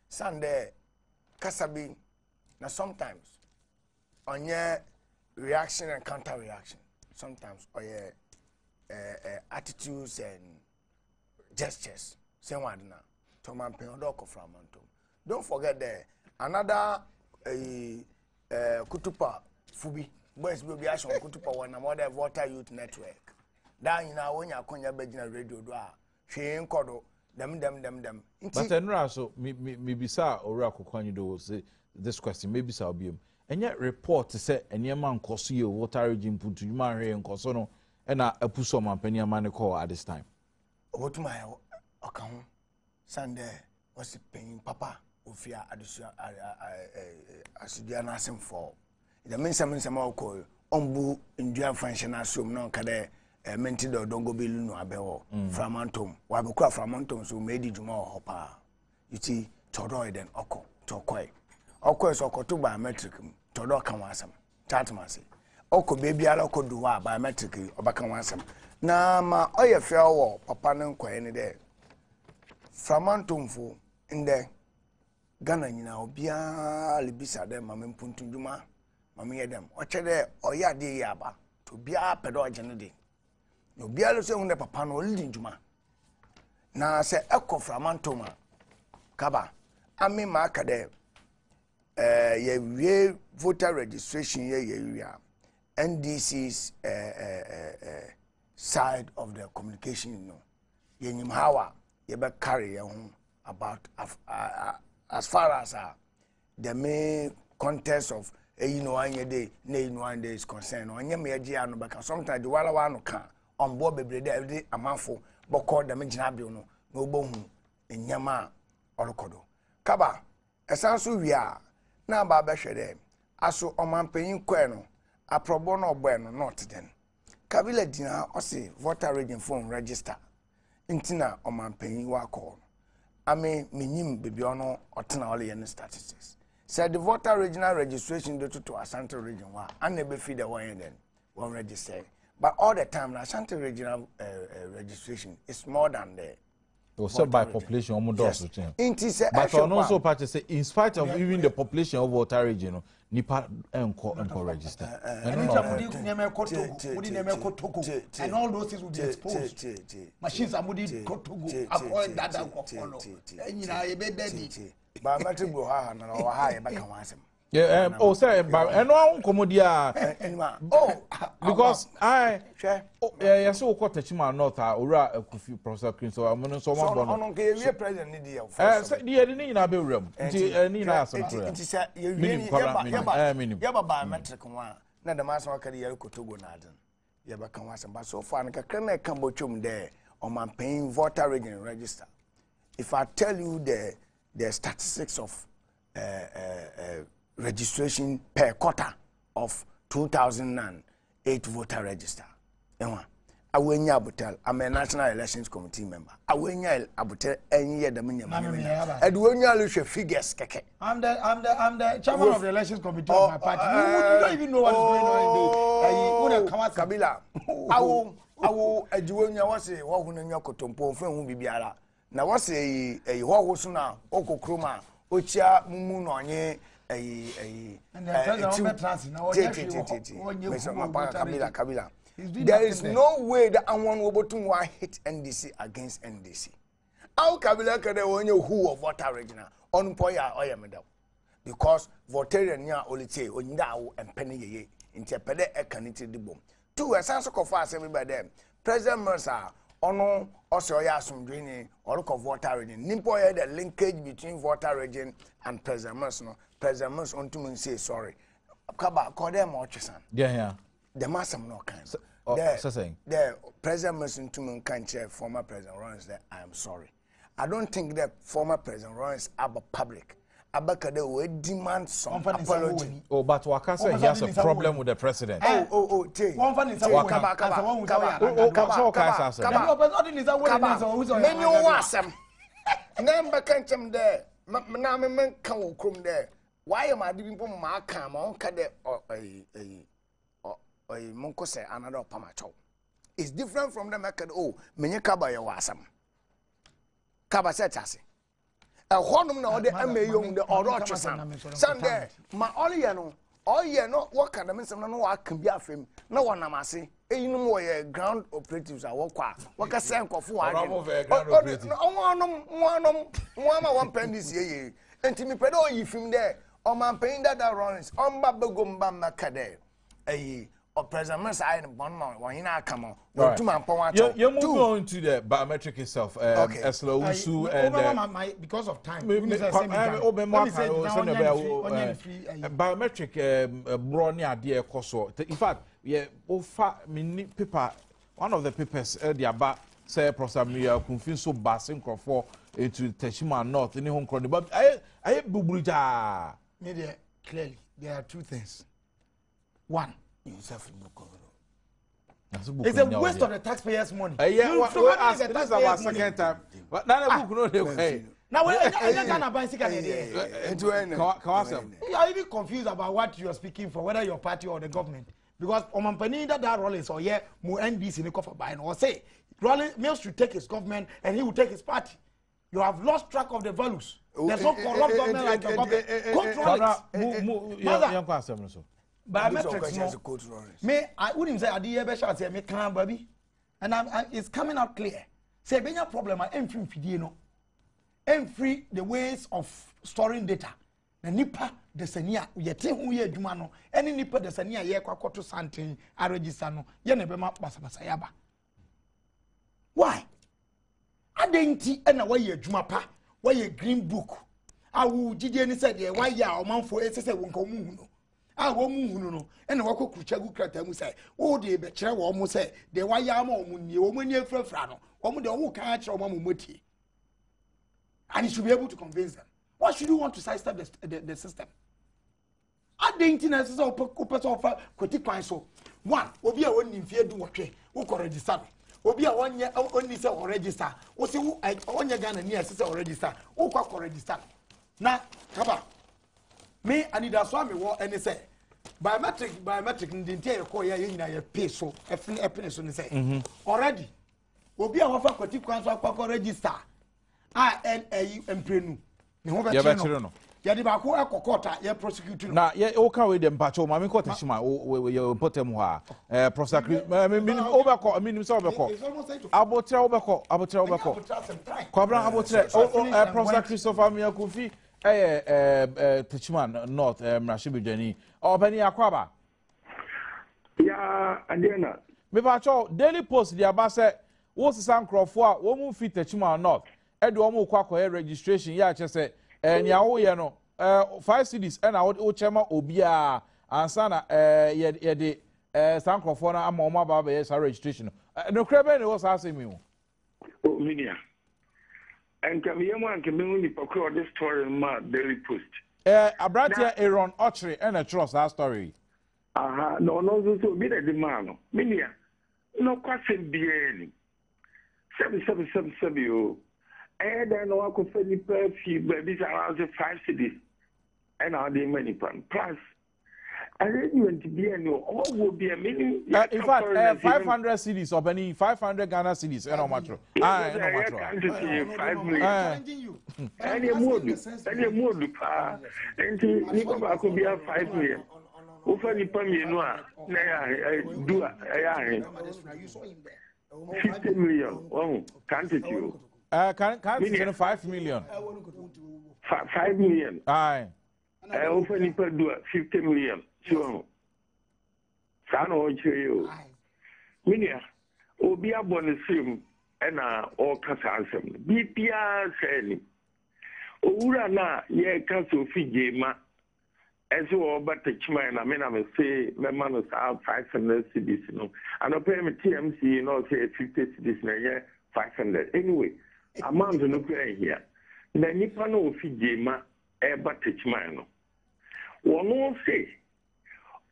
Sunday kasabi na sometimes onye reaction and counter reaction sometimes or attitudes and gestures same one na to man pen odoko from antom don't forget there another kutupa fubi boys will be action kutupa one another voter youth network dan na wonya konya begina radio do a hwe nkodo dem but enra so me bisa ora kokwanyi do say this question maybe sa obiem enye report say enema nkoso ye water regime putu juma hwe nkoso no na apuso mampani amane call at this time obotuma okaho Sunday was paying papa ofia adusua asudia na asemfo the men some call ombu ndua functional assume no kada menti do dongo belu no abewo framantom wa be kura framantom so medi juma hopa yiti todo den oko tokoi oko so okoto biometric todo kan wasam chatmase oko bebi ala oko duwa biometric obaka wasam na ma oye fe wo papa ne nkoye ne de framantom fo inde Ghana nyina obia libisa de mame mpuntun juma mame yedem ochede oya de yaba to bia pedo agene de no bia lo se hunde papa no lidi juma na se ekoframantoma kaba ami ma kade ye wie voter registration ye area NDC's side of the communication no ye nyim hawa ye be carry ye about as far as the main contest of anye day one day is concerned onye me agi anu beka sometimes the wala wanu kan on board bebre de amanfo boko da me gina bio no na obohu enyama orokodo kaba esanso wia na ba be hwede aso omampanyin kwe no aprobo no ogbo no not den kabila dina ose voter registration form register intina omampanyin wa call ame minyim bebi ono otena all yen statistics said the voter regional registration due to Asante region wa and be feed the one then one register but all the time Asante regional registration is more than the so by population almost yes. But also party say in spite of even the population of voter region nipa enko register and all those things will be exposed machines are mudi kotogo avoid that follow enyina ye be daddy ba matric go ha na o ha ye baka wansem yeah say eno nkomodia because I yes o ko tachima north ora akufi professor Queen so amono so one bono ono ke ye president ni dia the ni na be wram nti ni na asem to nti say ye ba matric one na the mass worker ye kotogo na aden ye baka wansem but so far na kakra na kan bochum there on my paying voter register if I tell you the statistics of registration per quarter of 2008 voter register. Awenya Abutel, I'm a National Elections Committee member. Awenya Abutel any year the minimum. Edwenya Lucia figures keke. I'm the chairman of the Elections Committee of my party. You don't even know what is going on in the Kabila. Awo Edwenya was a Wahunanya Kotompo, Fen Bibiara. Na what's a Wahusuna, Okokroma, Ochia Mumunonye. Kabila. There is no way that anyone will hit NDC against NDC. How Kabila can who of voter regional on Poya or Medal? Because votarian ya olite onda and penny ye interpret a canity de boom. Two a sense of fast everybody them. President Mercer ono also ya some draining or look of voter region. Nimpo had the linkage between voter region and President Mercer. President Mercer on to say sorry. Kaba call them Orchesan. Yeah. The master no kind. The President Mercer to me can chair former President Lawrence that I am sorry. I don't think that former President Lawrence are public. Abakade we demand some apology. Oh, but Wakasa he has a problem with the president. One fan is there. Na me men kan wo krom there. Why am I giving people my cam on kade monko say another pamacho. It's different from the market. Oh, menye kaba ya wasam. kabasɛtase ɛhɔnom na ɔde amayo de ɔrɔtwe Sunday ma ɔyɛ no wɔka dɛm nsɛm no wɔaka bi afem na wɔnam ase eyinum wɔyɛ ground operatives a wɔkɔ a wɔkasɛ nkɔfo wɔade wɔama wɔn pendis yeye enti mepɛ dɛ ɔyi fim dɛ ɔmampanyin dada Rollins ɔmba begom ba mmaka dɛ ɛyi President Mr. Ian Bonman, when you come on, you're moving on to the biometric itself. Okay. Usu and because of time. Biometric brownie idea coso. In fact, yeah, paper. One of the papers the about say Prosamia confused so basing for into Teshima North in Hong Kong. But I bubuja. Media clearly there are two things. One. It's a waste of the taxpayers' money. Yeah, that's our second time. But now the book no dey. Now we are bicycle. You are even confused about what you are speaking for, whether your party or the government. Because Omampani that Rollins or yeah, mu NDC in the cover buying or say Rollins Mills should take his government and he will take his party. You have lost track of the values. There's no corrupt government like your government. Control it. Biometrics no. Me, I wouldn't say I did ever say me can baby, and it's coming out clear. Say benya problem I am free no. Am free the ways of storing data. Na nipa de senia yete hu ye adwuma no. Any nipa de senia ye kwakoto santen a register no. Ye na be ma basabasa yaba. Why? Adenti na wa ye adwuma pa. Wa ye green book. Awu jide ni said ye wa ya omanfo esese wonka mu no. Woman no, and Wako Kuchagu Kratam say, oh, the Bechere woman say, the Wayama woman near Frano, woman the who catch or Mamuti. And you should be able to convince them. Why should you want to sidestep the system? I didn't know Coopers offer Cotiquine so. One, Obia won't in fear do what who can register. Obia 1 year only say or register. Or see who I own your gun and near sister or register. Who can register? Now, Kaba. Me and it does me what and say biometric ndintia ko ya yina ya pay so efne so ni say already obi a hofa kwati kwanso akwa register emprenu ne ho be chiro no ya di ba ko ekokota ya prosecute na ye o ka we dem pacho ma me ko tashima we potem ho a prosecute minimum obeko minimum so obeko abotre obeko kwabran abotre prosecute Christopher Miakufi Tichman North Mrashibideni or Penny Akwaba. Yeah, Adena. Me pacho Daily Post the abase what's the sound crop for woman fit Tichman North. Edomo Kwako registration ya chese and yawo yeno 5 cities and our Ochema Obia and Sana ye sound crop for na amoma baba yes registration. No crebe was asking me. Oh, Minia. And can be one can only procure this story in my Daily Post. Abratia Aaron Ochre and a trust that story. No, so be the demand. Minia, no question be any. 77770. And then I could fairly pay few babies around the 5 cities. And are the many plus. And then you want to be a new, all will be a mini. In fact, 500 cities or any 500 Ghana cities. I know matter. I know matter. 5 million. Any more, and Nicola could be a 5 million. Over the Pammy, do a 50 million. Oh, can't it you? Can't 5 million. 5 million. Aye. I often do 50 million. Sure. San or you. Minia, Obi a bonus film and all Cassam. BPR selling. Ura na ye cancel fee ma. As you all but the chima, I mean, I may say, my man is out 500 cities, you know. And I pay me TMC, you know, say 50 cities in a year, 500. Anyway, amount of no play here. The Nipano fee ma, but the chima, no. One more say.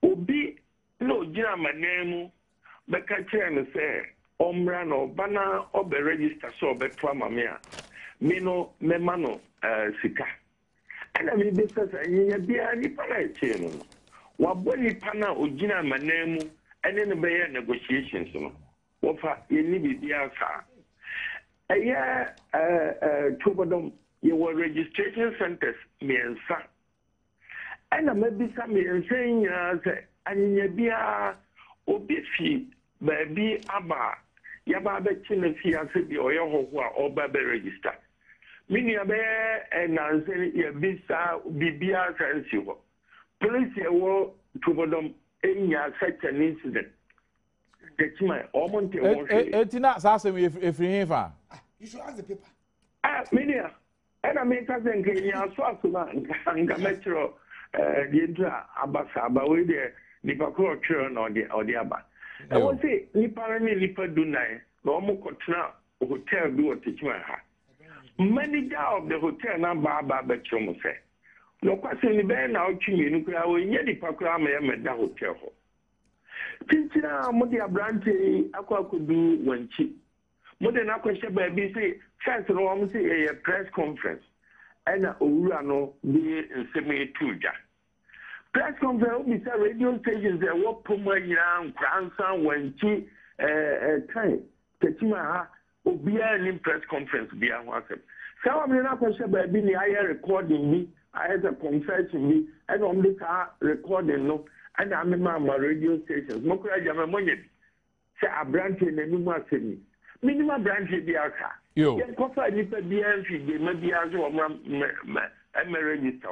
Obi no jina manemu beka kire no say omra no bana obe register so obe to amame a me no mema no sika ana me be say anya bia ni pana eche no wa boni pana ojina manemu ene ne be negotiations no wo fa yeni bibia sa Tubodom, you were registration centers, me and son. And maybe some saying, and you be a obifi, baby, abba, Yaba Chinesi, and City or Yahoo or Baby register. Many a bear and answer your visa, BBR, and so. Police, you were Tubodom in such an incident. That's my almond. It's not Sassam if you have. You should ask the paper. Media. And I make us in Kenya, Swaziland, and the metro, the Intra, Abasa, but with the Pacro churn or the Abba. I will say, Niparani Lipa Dunai, Lomo Kotra, hotel do a teach my heart. Manager of the hotel number, Baba Chomo say. No question, the band out to me, I will yet the Pacra at the hotel. Tintina, Modia Branche, Aqua could do when cheap. More than a question, baby, say, first of all, say a press conference. And Urano be in semi tuja. Press conference will be radio stations that work Puma Yang, grandson, when she time. Tetima, be an press conference be a WhatsApp. Some of the question, baby, I recording me, I had a confession me, and on the car recording, no, and I'm in my radio stations. Mokra Yamamonia say a branch in the Numa City. Minimum branch in the Aka. Yo, Papa, you put the entry, maybe as well, I'm a register.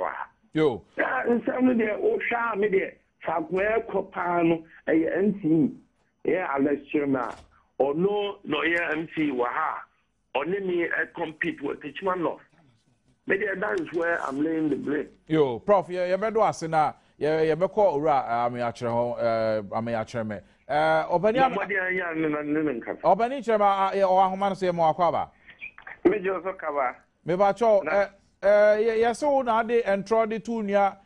Yo, and some of the old Shah media, Sagware Copano, a NC, Alex Sherma, or no, MC Waha, or Nini compete with Tichman Law. Maybe that is where I'm laying the blame. Yo, Prof, you better ask now. You better call Ura, I'm actually me. Obani chema o ahoma se mo akwaba me joso kaba me ba cho yeso na de entro de tu nua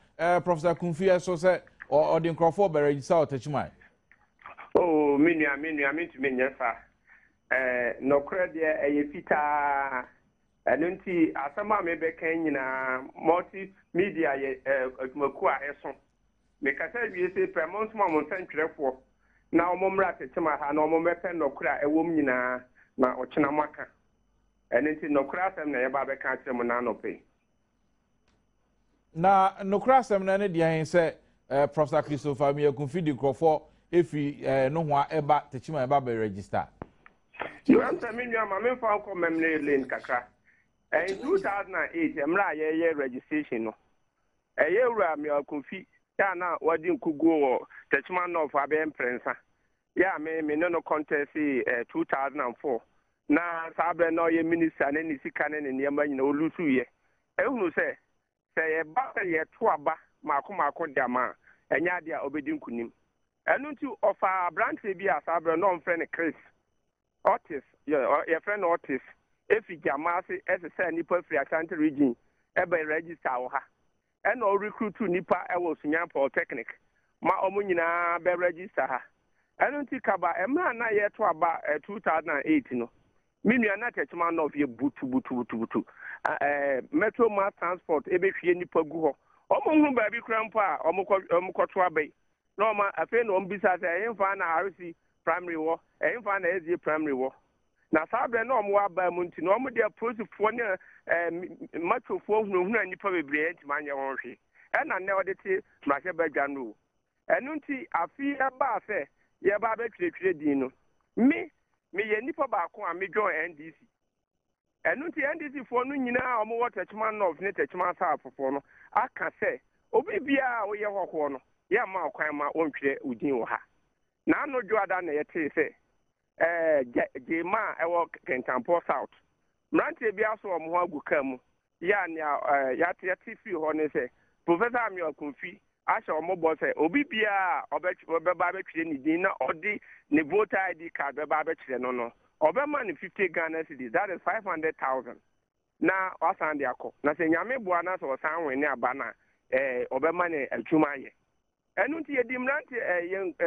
Professor Kunfi so se o de nkrofo be register otachimai oh me nua to me nyafa no kra de fita enunti asama me be kan nyina multi media ye maku a eso me kasa bi se premont mo ntwrefo na omomra tetema ha na omomepe nokura ewom nyina na ochena maka enenti nokura asem na yeba be kan kyerem na nope na nokura asem na ne dia hen se Professor Christopher Miyakunfi di krofo efi no ho eba techima eba be register you answer me nwa ma me fa ko memne lane kakra in 2008 emra ye registration no ura Miyakunfi ya na wadi nkugo wo techman of abe prensa ya me no contest 2004 na sabre no ye minister na ni sika na ne yema nyina olusu ye ehunu se ye ba ye to aba mako diama enya dia obedi nkunim enu nti ofa branch bi asabre no mfre ne Chris Otis ye friend Otis efi jamase ese nipa free Ashanti region ebe register wo ha and all recruit to Nipa was Sunya Polytechnic. Ma omunyina be register ha. I don't think about a man na yet to about 2008 no. Minu na techman of ye butu. Metro mass transport ebe hwie Nipa gu ho. Omo hu ba bi krampa omukwoto abai. No ma afi no mbisa say emfa na RC primary wo, emfa na SJ primary wo. Na sabre na omo aba mu nti no omo de prosifo ne matofo hunu nipa bebre ntimanye won hwe na ne odete mrahye badwa no enu nti afi aba se ye ba be twetwe din no me ye nipa ba ko a me join NDC enu nti NDC fo no nyina omo watachman of ne tachman sa afofo no aka se obi bia wo ye hokho no ye ma kwan ma wontwe udin wo ha na no joada na ye te se Jema ewo Kentampo South. Mrante bia so omo agu kam. Ya ne ya te fi ho ne se Professor Miyakunfi asha omo bo se obi bia obeba be twire ni din na odi ne voter ID card beba be twire no. Obema ni 50 Ghana cedis, that is 500,000. Na wasan de akọ. Na se nyame boa na so san wen ne aba na obema ne atuma ye. Enu nti edimrante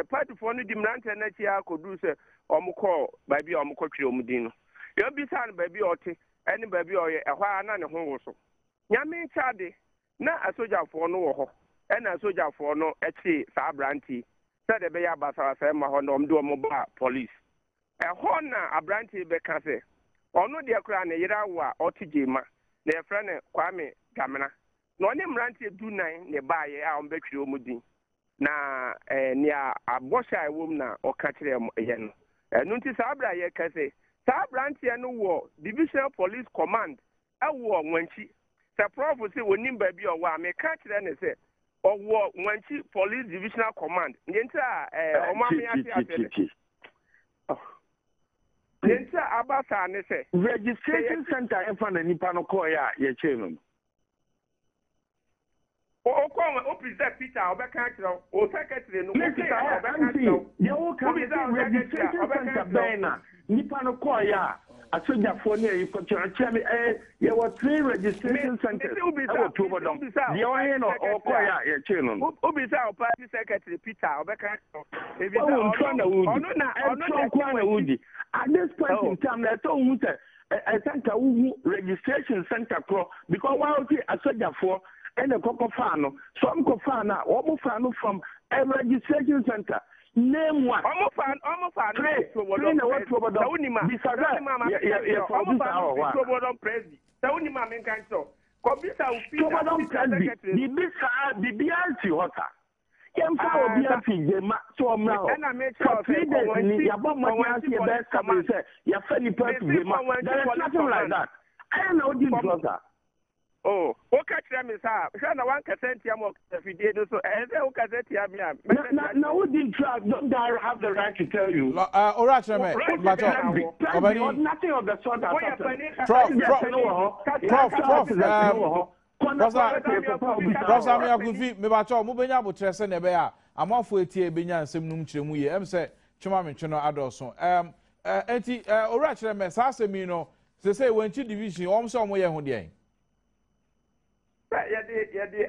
party for no dimrante na chi akodu se omukọ baabi omukọ twire omudin no yo bisa no baabi ote ene baabi oye ehwa na ne ho woso nyame chade na asojafo no wo ho ena asojafo no echi sa abranti se de be ya basa se ma ho no omdo omoba police ehọ na abranti be ka se ono de kra na yira wa otigema na e fra ne Kwame Gamena na oni mrante du nan ne baaye a ombetwire omudin na nia abosha ewom na okakire ye no enu nti sabra ye kase sabrante no wo divisional police command awo nwanchi se prof se wonim ba bi owo a me ka kire ne se owo nwanchi police divisional command nyentra omame ate nyentra abasa ne se registration center in front of nipa no call ya ye chenu o present Peter obeka kire o secretary no Peter obeka kire ye o ka registration center bena nipa no call ya asoja for ne you ko cheme ye were 3 registration centers e wo to bodom ye o he no o call ya ye chenu no obisa o party secretary Peter obeka e bi na wudi at this point in time na to hu say a center wu registration center pro because why o see asoja for and a coco fan, some cofana, almost fan from a registration center. Name one. Almost fan. Oh, okay, me sir. Shana 1% yam everyday so okay yam. Now we didn't try, don't I have the right to tell you. Alright, nothing of the sort of Prof, I'm Yakufi, me bacho, mubenya butrese nebe ya. Amafo etie ebenya nsem num kiremu ye. Em se chuma me twono adoso. Enti alright, me sa asemi no, se say wenchi division, om so mo ye ho de. Yadi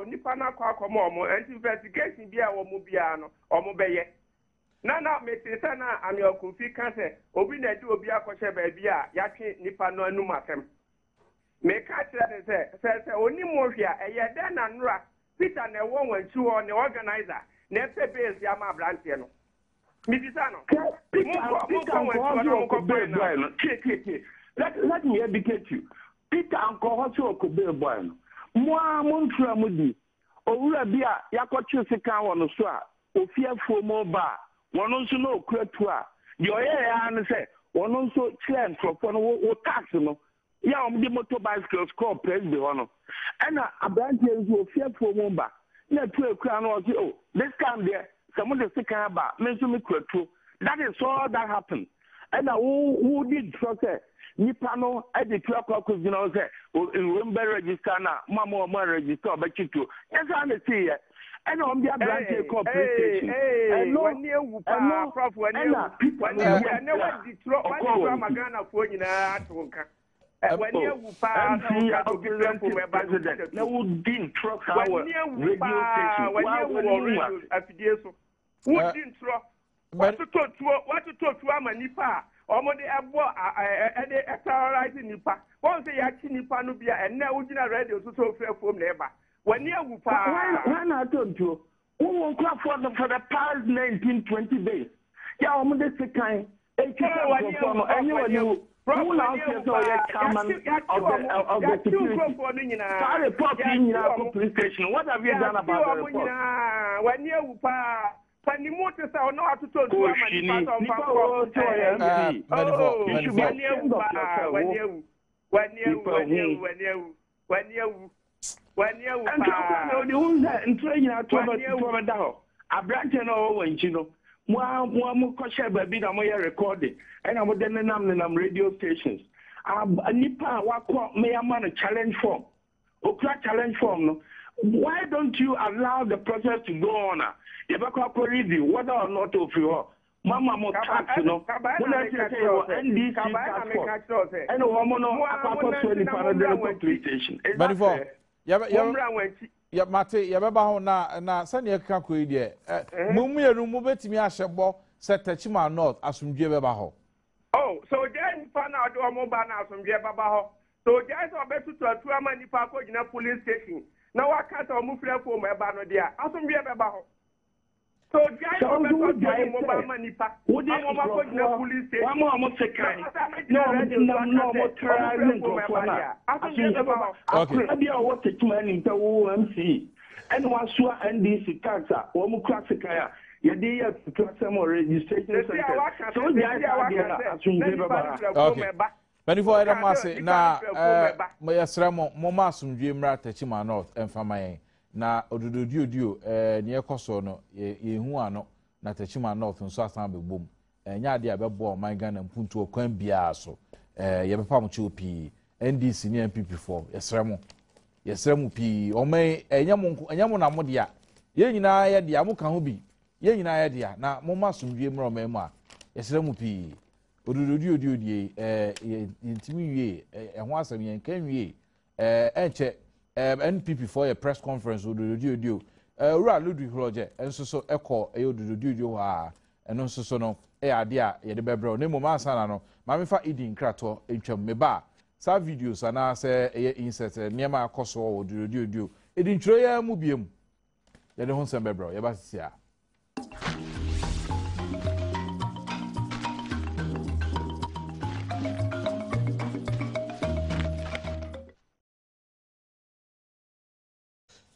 nipa na kwa komo omo anti investigation bia wo mu bia no omo beye na me tese na ami okunfi kan se obi na di obi akọhye ba bia ya twe nipa no anum asem me ka kire ne se oni mo hwia eye de na nura Peter na wo wanchi ho ne organizer na efe base ya ma branche no mi bisa no let me educate you. Peter Uncle Hosso Kobe boy no Moa Montra Mudi, Owura Bia, Yakochu Sika on so a, Ofiafo Moba, one also no Kretua, your air say, one also clan for or taximo, Yam the motor bicycles called President Honor, and a branch is Ofiafo Moba, not to a crown or oh, this time there, some of the Sika about, mention me Kretu. That is all that happened. And who did trust it? Nipano at the 12 o'clock, you know, say, remember register now, Mamma register, but you too. Yes, I see it. And on the branch called PlayStation. And no, Prof, when you never destroy Magana for you now. When you pass, president, no didn't trust our radio station. When you who didn't trust what to talk to Nipa. Omode abo terrorizing nipa won say ya chi nipa no bia enne ugina radio so free from neighbor when you wu pa when I told you who won clap for the past 19-20 days ya omode sekan 80 and you who now say so ya chairman of the security sorry report police station what have you done about the report when you wu pa Pani moto sa ono atuto tu ama nipa radio stations. Nipa wako me challenge form. Okra challenge form no. Why don't you allow the process to go on? You better review whether or not of you. Mama mo tax no. When I say NDC passport, and woman no apart to any parallel police station. Manifo. Ya mate ya beba ho na sane eka ko ide. Mumu yenu mu betimi ahyebo setachima north asumdwe beba ho. Oh, so then fan out do mo ba na asumdwe beba ho. So just obetu to ama nipa ko gina police station. Na wakata omu frefo mo eba no dia asumdwe beba ho. So guys, mobile money pa. Would you go to the police station? I'm almost sick. No, terrorizing what the man in the OMC. And one sure NDC taxa, one classic. Yeah, they have to class some registration center. So okay. Before I say na my yasramo moma sumdwe mra tachima north emfama na odududio ne ekoso no yehu ano na tachima north nso asan bebom nya ade abebo man Ghana mpuntu okwan bia so yebepa mo chopi NDC ne MPP4 yasramo pi o me enyamo na mo dia ye nyina ye dia mo ka ho bi ye nyina ye dia na moma sumdwe mra o me mu a yasramo pi odududio die intimi wie ho asem yen kan wie enche NPP4 press conference odududio ura Ludwig Roger enso so ekọ odududio ha eno nso so no ade a ye de bebre no mo masana no ma me fa idin krato entwam me ba sa videos ana se insert niema akoso odududio edin tro ya mu biem ye de ho nsem bebre ye ba sia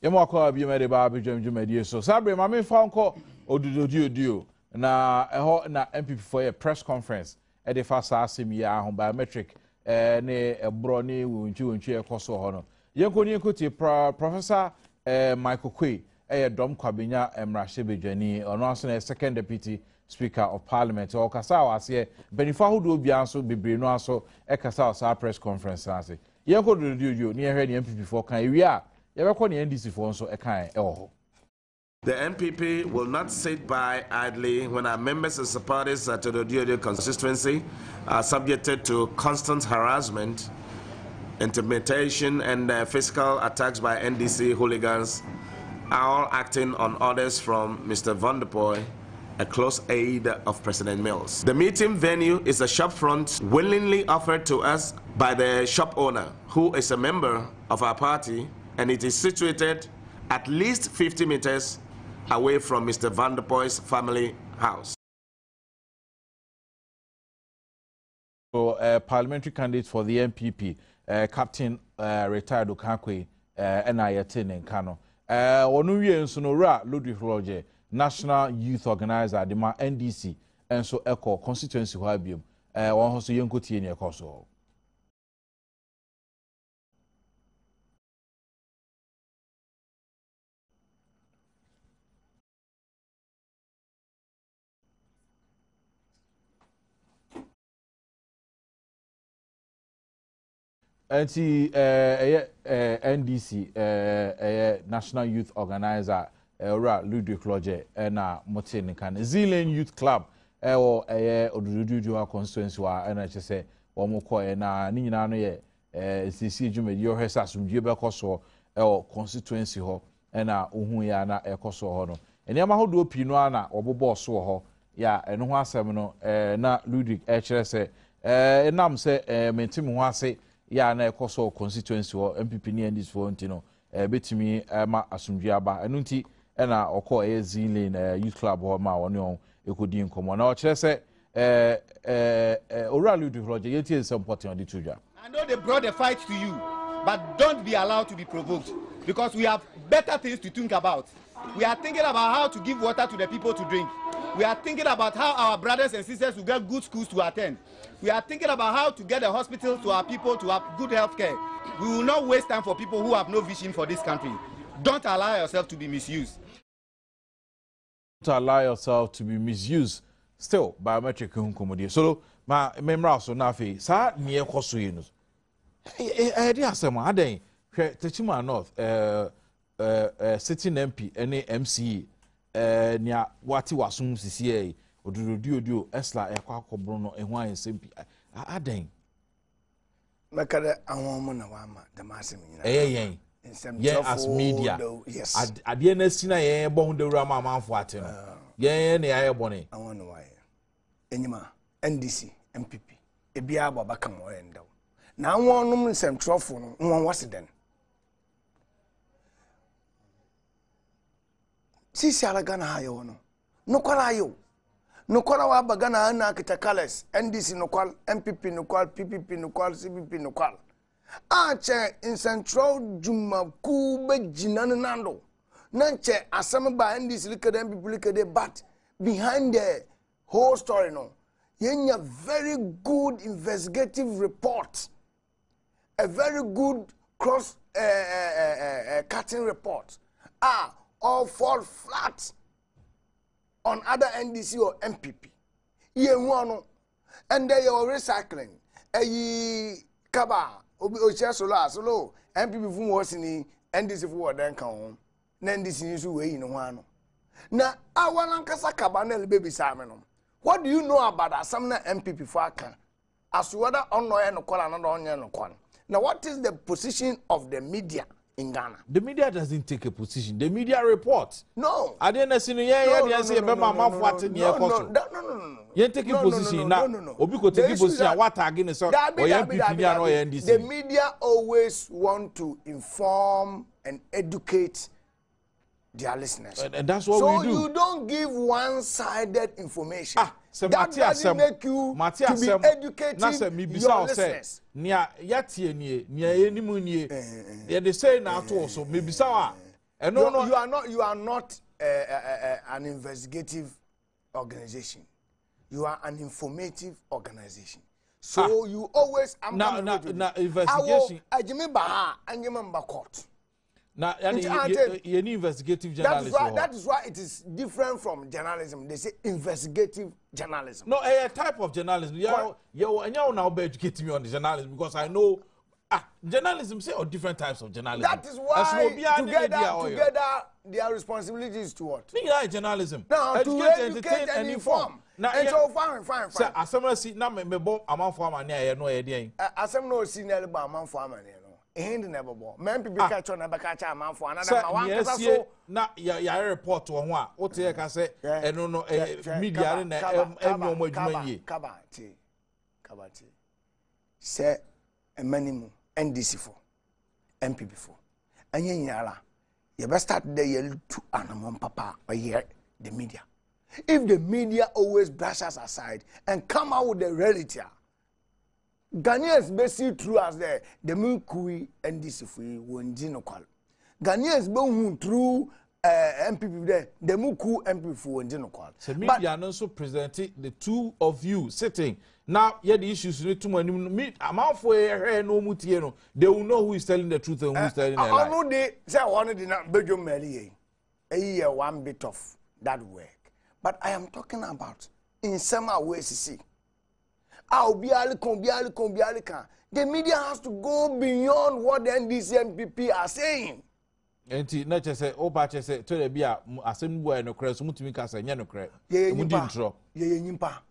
yemo akwa bi me de ba abedwamdwumadie so sabre ma me fa nko odududio na eho na MPP4 press conference e de fa sa asemi ya ho biometric ne ebro ne wonchi ekoso ho no yenko ni nkoti professor Michael Kwe Adom kwabenya emrahye bedwani ono aso na second deputy speaker of parliament o kasa wase benifa hodo bia nso bebre no aso kasa sa press conference ase yenko odududio ne ehwe ne MPP4 kan ewi a The NPP will not sit by idly when our members and supporters at the Odududu constituency are subjected to constant harassment, intimidation, and physical attacks by NDC hooligans, all acting on orders from Mr. Van der Poel, a close aide of President Mills. The meeting venue is a shop front willingly offered to us by the shop owner, who is a member of our party, and it is situated at least 50 meters away from Mr. Van der Poel's family house. So, parliamentary candidate for the MPP, Captain retired Okankwe, N.I.T. Nkano. Onu wie nso no ra Ludwig Roger, National Youth Organizer, the NDC, and so echo constituency ho abiom. Won ho so yenkotie ne ekoso. Anti NDC National Youth Organizer Ludwig Roger na Motin kan Zealand Youth Club or odududu constituency wa na chese omukọ na ni nyina no ye CC dwumedi yo hwesa asumdue bekoso constituency ho na ohun ya na ekoso ho no eniama hodo pi no ana obobo so ho ya eno ho asem no na Ludwig kire se enam se mentim ho ase ya na ekoso constituency ho MPP ni ndis for ntino betimi ma asumdue aba enu nti na okọ Zealand Youth Club ho ma woni ekodi nkomo na o kire se Oral Roger yeti is important on the tuja. I know they brought the fight to you, but don't be allowed to be provoked because we have better things to think about. We are thinking about how to give water to the people to drink. We are thinking about how our brothers and sisters will get good schools to attend. We are thinking about how to get a hospital to our people to have good health care. We will not waste time for people who have no vision for this country. Don't allow yourself to be misused. Don't allow yourself to be misused. Still, biometric hunkomodi. So, ma memra so na fe sa ne ekoso yi no. Dey asema aden hwe Techima North sitting MP ene MCE nia wati wasum sisi odududio esla ekwa akobro no ehu ayensempi aden makada awon na wama damase nyina yen as media yes ade na sina yen bo hu dawura ma amanfo ate no yen ne aye bone awon no waye enyima NDC MPP ebia ababa mo endaw na awon num nsem trofo no won waseden sisi ala Ghana ha yo no Nukwala yo. Nukwala wa bagana ana kitakales. NDC nukwal, MPP nukwal, PPP nukwal, CPP nukwal. Ache in central juma kube jinanu nando. Nanche asama ba NDC likade MPP likade, but behind the whole story no. Yenya very good investigative report. A very good cross cutting report. All fall flat on other NDC or MPP. And they are recycling. Kaba, solo, MPP from Wasini, NDC for then come. NDC is way in one. Now, I want to Kabanel baby Simon. What do you know about Asamna MPP for Aka? As whether on no and no call. Now, what is the position of the media in Ghana? The media doesn't take a position. The media reports. No. I didn't see no. You take a position now. The media always want to inform and educate their listeners. And that's what we do. So you don't give one-sided information. That doesn't make you to be educating your listeners. They say now also maybe you are not an investigative organization. You are an informative organization. So you always investigation. Court. Now, you need investigative journalism. That is why it is different from journalism. They say investigative journalism. No, a type of journalism. You now be educating me on the journalism because I know journalism say or different types of journalism. That is why together their responsibility is to what? Journalism. No, educate and inform. Now, and so fine. Sir, as someone see now me bo amount for money I know e as some no see nearly ba amount for money. End never bought. Men people catch on never catch a man for another one. Yes, now ya report to one. What you can say, and no media in Kabati. Say a minimum NDC for MPP for. And yala, you best start the year to animal papa or hear the media. If the media always brushes aside and come out with the reality. Ghanaians basically through as the Mukui NDC free when Jinokal. Ghanaians be through MPP there, the Muku MPP for Jinokal. So media also presented the two of you sitting. Now, yeah, the issues need to meet amount for a no mutieno. They will know who is telling the truth and who is telling the lie. I know they say I wanted to not Belgium Melie. A year one bit of that work. But I am talking about in some ways to see. The media has to go beyond what the NDC and PP are saying. Enti na chese oba chese to the bia asem boy no kra so mutumi ka sa nya no kra mudi ntro ye nyimpa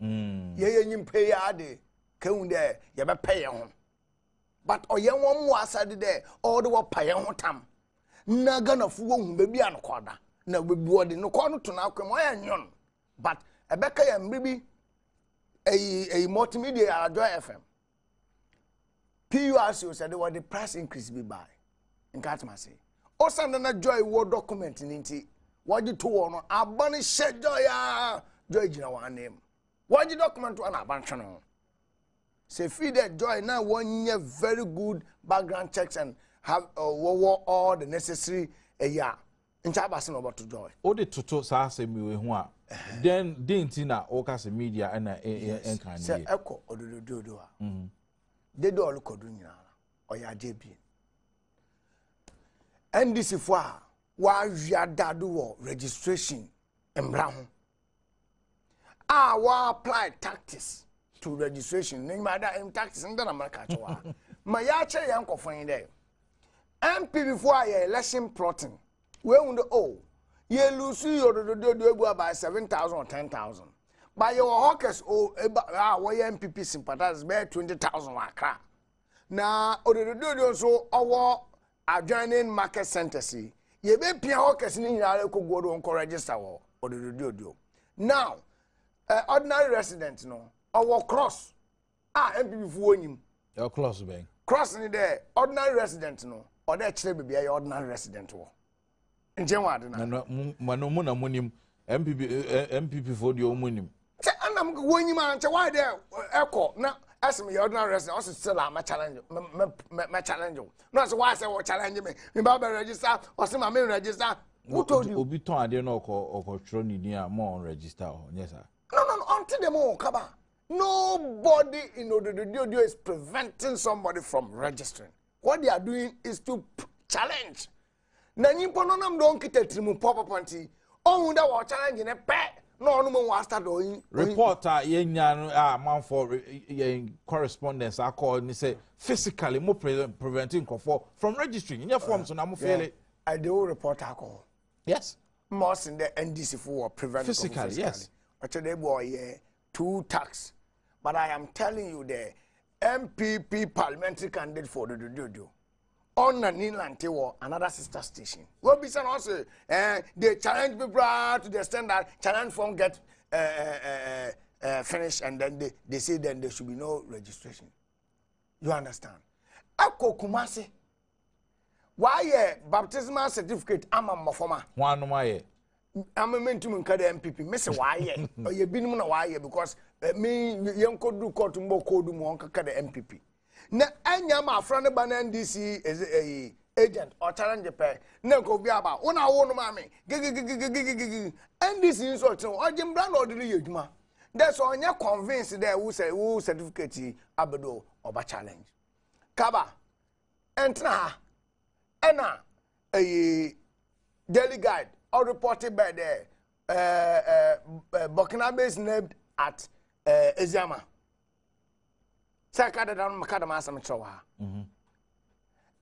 ya de keun de ye be pay ho but oye won mu asade de all the wo pay ho tam na Ghana fu wo hu be bia no koda na be bi de no ko no to na akwem o ya nyon but ebeka ya mbibi a multimedia Joy FM. PURC said what the price increase be by. In Katmasi. Also, na Joy war document in Inti. What you two on a bunny shed Joy Jina one name. What you document to an abanchano? Say feed that Joy now 1 year very good background checks and have all the necessary a year. In Chabasin about to Joy. All the tuto sa se mi we then dintina okase media and kan say echo odododo a they do all kodu nyina o ya JB NDC fo a wa wiadado wo registration embra ho wa apply tactics to registration name ada tactics nda na marka chowa ma ya che yan kofon de MPP fo a election plotting we wundo ye lose your do about 7,000 or 10,000. By your hawkers MPP sympathizers be 20,000 wakra. Now do so our adjoining market centers. Ye be pia hawkers ni nyale ko go do register wo do. Now ordinary residents no our cross MPP fu onyim. Your cross be. Cross ni there ordinary resident no or there chire be ordinary resident wo. Njenwa de na mano mu na munim MPP for the omunim. And I'm going you man, why there echo now as me ordinary resident also still my challenge my challenge. No, so why I say what challenge me? Me Baba register or say my main register. Who told you? Obi ton ade no ko tro ni dia more on register. Yes sir. No, until them all kaba. Nobody in Odododio is preventing somebody from registering. What they are doing is to challenge. Na nyimpo no nam don kitatrimu pop panti. Oh, that was challenging a pet. No one was start doing reporter yenya man for correspondence I call and say physically more preventing from registering in your forms so I'm feel it. I do report alcohol. Yes. Most in the NDC for preventing physically, yes. But they boy 2 tax. But I am telling you the MPP parliamentary candidate for the do. On an inland war, another sister station. Well, be also they challenge people to the extent that challenge form get finished, and then they say then there should be no registration. You understand? Ako Kumasi. Why baptismal certificate? I'm a mafoma. One my I'm a meant to make the MPP. Miss why? Or you been why because me young could do court to more code to monka the MPP. Na anya ma frane ba na NDC is a agent or challenge pay na ko bi aba wona wo no ma me NDC so to o jim brand or dili yeduma that's onya convinced there who say who certificate abedo oba challenge kaba entra ena daily guide or reported by the Burkina Faso named at Eziama. Sakada down Macadam Assam Chowa.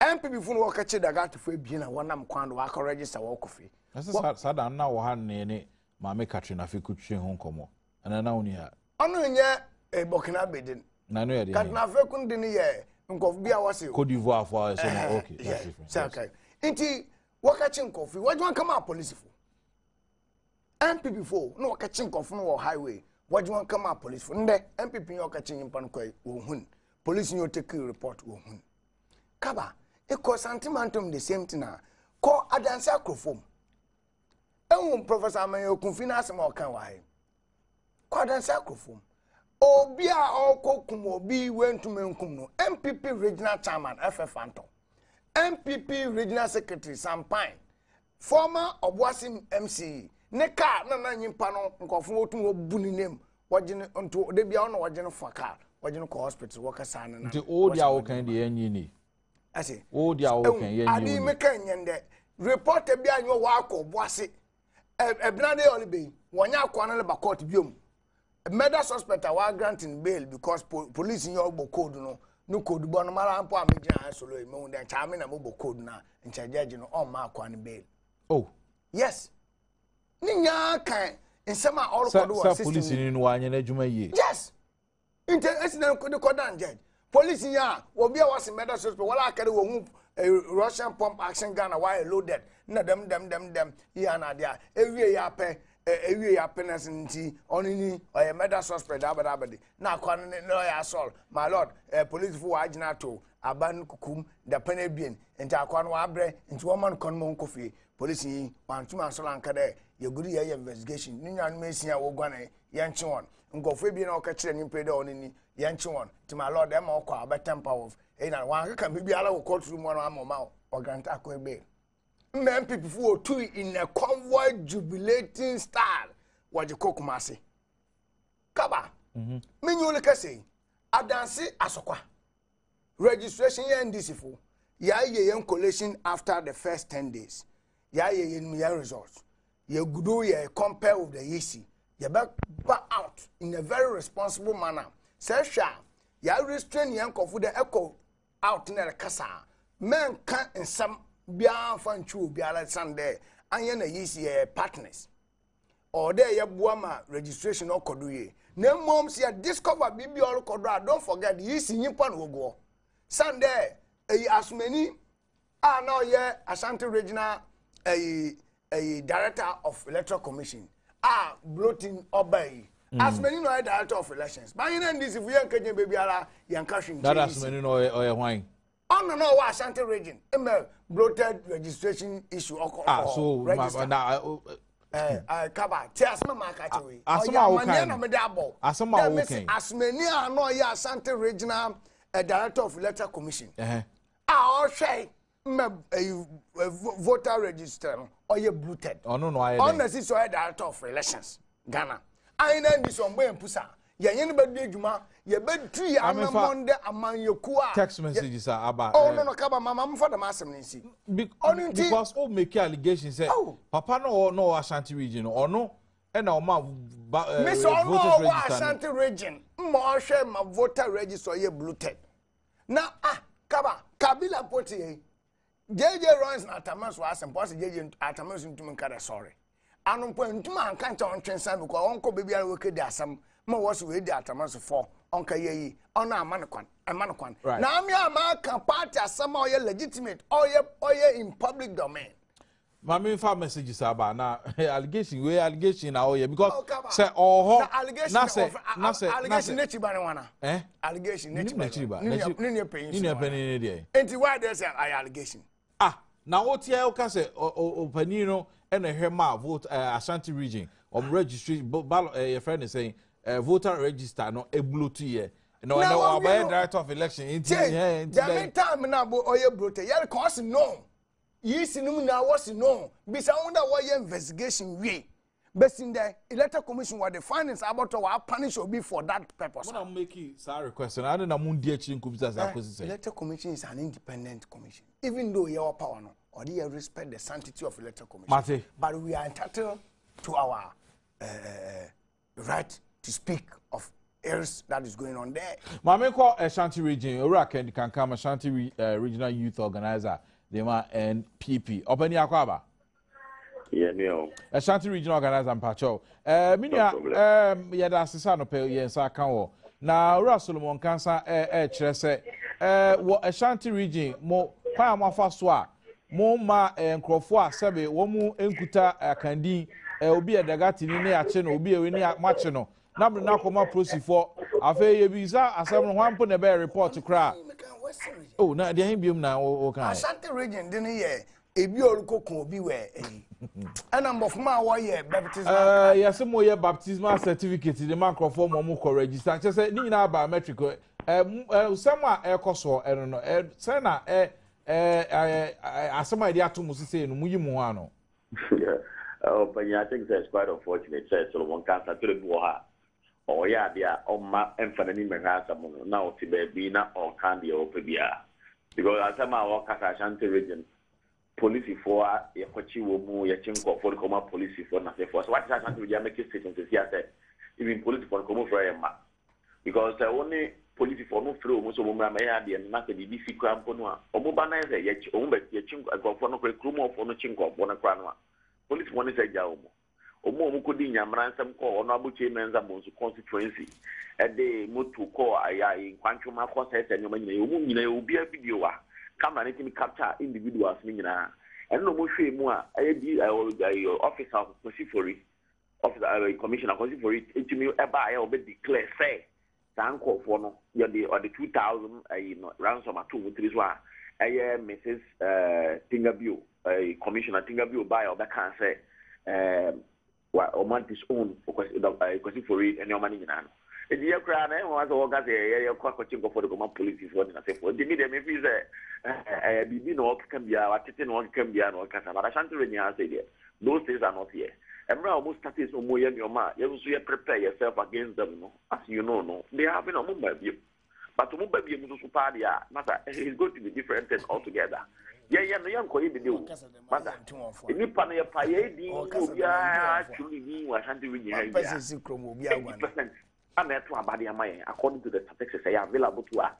MPP Fun Walker Chidaga to Fabian and one am Kwando Waka register walk coffee. That's a sad now one near Mamma Katrina if you could see home come and I know near. Only yet a Burkina Bedin. Nano, Katna Fekun didn't year. Uncle Bia was Cote d'Ivoire for us. Okay, that's different. Inti Wakachin coffee. What do you come up police for? MPP for no catching coffee or highway. What do you want come up police for? Nde MPP yo catching in Pankoi wohun. Police you take report wohun. Kaba, it cause sentimentum the same thing now. Call Adansa Crofom. Professor Mayo Confina some more can why. Call Adansa Crofom. Obia or Kokumo B went to Menkuno. MPP regional chairman FF Phantom. MPP regional secretary Sampine. Former Obwasim MC. Neka na nyimpano nkofo otu obuni nem wagene onto de bia ono wagene faka wagene ko hospital waka sana na nti o dia wo kan de yanyi ni ase o dia wo kan yanyi ani meka nyende reporter bia anyo wa akọ boase ebna de olibe wonya akọ na le ba court biom murder suspect wa granting bail because police in your code no code bo no mara ampo amegina solo e me den cha me na mo code na ncha judge no on ma akọ an bail. Oh yes. Ninya kan nsema all code was system. Police ni no anya na adwuma ye. Yes. Incident ko de kodan judge. Police ya obi a was murder suspect wala akere wo hu Russian pump action gun why loaded. Na dem ya na dia. Ewie ya pe ewie ya penance nti onini or murder suspect abade. Na kwan no ya assault. My lord, police fu agina to aban kukum da penebien nti akwan wa abre nti woman kon mo nkofie. Police yi wantuma so lanka de yeguri ya investigation ni nyan mesia wo gwane yanchi won nkofo bi na o ka kire nimpe de onini yanchi won ti my lord em o kwa betempa of na wan ka bi ala wo court room no amoma o grant akọ ebe men people fu otu in a convoy jubilating style waje kokumase kaba menyu le kase adanse asokwa registration ya NDC fu ya ye collation after the first 10 days ya ye results ye gudu ye compare with the EC ye back out in a very responsible manner say sha ya restrain yan kofu the echo out in the kasa men can in some bia fan chu bia Sunday anya na EC partners or there ye buama registration okodu ye na mom say discover bibi all kodu don't forget the EC nyimpa no go Sunday as many are now ye Ashanti regional a director of electoral commission bloating obey as many no director of elections but in this if we encourage baby ala yankashin that as many no or wine no wa Ashanti region bloated registration issue so now Kaba, Tiasma Makati. Asma Maniana Medabo. Asma Woken. Asmania, no, ya Santa Regional Director of Electoral Commission. I'll say, voter register or your blue ted. Oh, no, I honestly, so Director of Elections, Ghana. I know this one, Boy Pusa. Ya anybody Juma, ya bed 3 hours Monday among your kuah. Text messages are about. Oh, no, Kaba, Mamma for the Massamisi. Because all make allegations say, Papa no Ashanti region or no, and our mouth Miss Ono Ashanti region, more share my voter register ye blue ted. Now, Kaba, Kabila Poti, JJ runs Atamas was and Boss JJ Atamas into Mankara, sorry. I don't point to my can't on Transan because Uncle Baby I work there some more was with the Atamas for Uncle Ye on our Manakwan and Manakwan. Now, I'm your American party as somehow legitimate or in public domain. Mammy found messages about now allegation, we allegation now, because say, oh, allegation, allegation, allegation, and why there's an allegation. Now what you say, Panino and a Herma vote Ashanti region on registry, but your friend is saying voter register no a blue tea. No, about director of election. Time now, or your brother, you're causing no. Yes, now was no. Bisa wonder why your investigation we. Best in the electoral commission what the findings about our punish will be for that purpose. When I'm making sorry request, I don't know Mundi electoral commission is an independent commission. Even though your power no, or they respect the sanctity of electoral commission. But we are entitled to our right to speak of errors that is going on there. Mame call Ashanti region, Iraq and can come Ashanti regional youth organizer. They ma NPP. Open your kwaba. Yeah, no. Ashanti regional organizer Pacho. Minya yada asisa no pe yensa kan wo. Na Ura Solomon Kansa kyerɛ sɛ wo Ashanti region mo kwa amafa so a mo ma nkrofo a sebe wo mu enkuta akandi obi edagati ni ne ache no obi ewe ni mache no na bre na koma prosifo afa ye bi sa asem no hwampo na be report kra. Oh, na de hin biom na o kan. Ashanti region de ne ye ebi orukokun obi we and number of ma wo ye baptism. Yes mo ye baptismal certificate de man crofo mo ko register. Che say ni na biometric some a ekoso eno no say na asema ide ato mo sese no muyi mo ha no. But I think that's quite unfortunate. Says Solomon Kansa to the boha. Oh yeah, dia oma emfanani menasa mo na oti baby na o kan dia opebia. Because asema wo kasa Ashanti region police for a kochi wo mu ya chinko for koma police for na for. So what is Ashanti region make statement to say even police for come for em because only police for no flow mo so mo ma ya dia na ka bibi fi kwa mpo no a omo ba na say ya omo ba ya chinko for no krumo for no chinko for no kwa no police money say ja omo ko di nyamran sam ko ono abuche menza bonsu constituency e de motu ko aya kwantwoma ko say nyoma nyina omo nyina obi a video wa camera ne timi capture individuals ni nyina en no mo hwe mu a ayi officer Kosifori officer commissioner Kosifori etimi e ba aya obe declare say sanko for no you the or the 2000 ransom at 2 so a Mrs Tingabio commissioner Tingabio by or that can say or man his own because for it and your money in hand. If you cry, I was organized a coaching for the common police for the for the media, maybe a BB no can be our Titan one can be an orchestra, but I shan't really answer there. Those days are not here. And now almost started so more in your mind. You prepare yourself against them, as you know, no. They have been a Mumbai. But to Mumbai, it's going to be different than altogether. Yeah, no young coy do. Mother, if you pan your pie, actually mean what Shanty region. 80%. I'm at one body of mine, according to the statistics I available to us.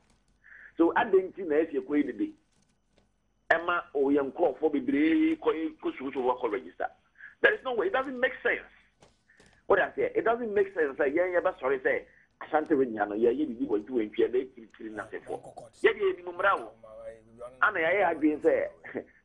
So I didn't see if you quit the day. Emma or young call for be work register. There is no way, it doesn't make sense. What I say, it doesn't make sense. Yeah, but sorry, say, Ashanti region, yeah, you will do in Pierre, killing nothing for. Yeah, and I agree, say,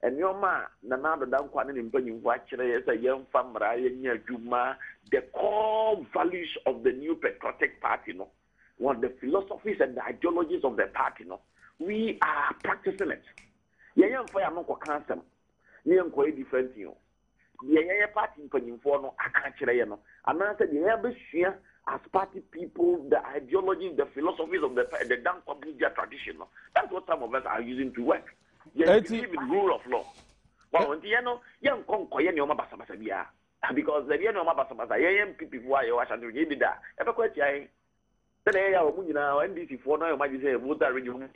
and your man, Nanado Dankwan in Penny Watcher, as a young family, Juma, the core values of the new patriotic party, no, what the philosophies and the ideologies of the party, no, we are practicing it. Young fire no cancer, young quite different, you. the party in no I can't say no. And I said the have as party people, the ideology, the philosophies of the damn public tradition. That's what some of us are using to work. Yes, we live in rule of law. Well, you know, young conquer any of because the young young people who are watching to give me that. Ever quite yay. Then I have now NDC for now, might say, what are you doing?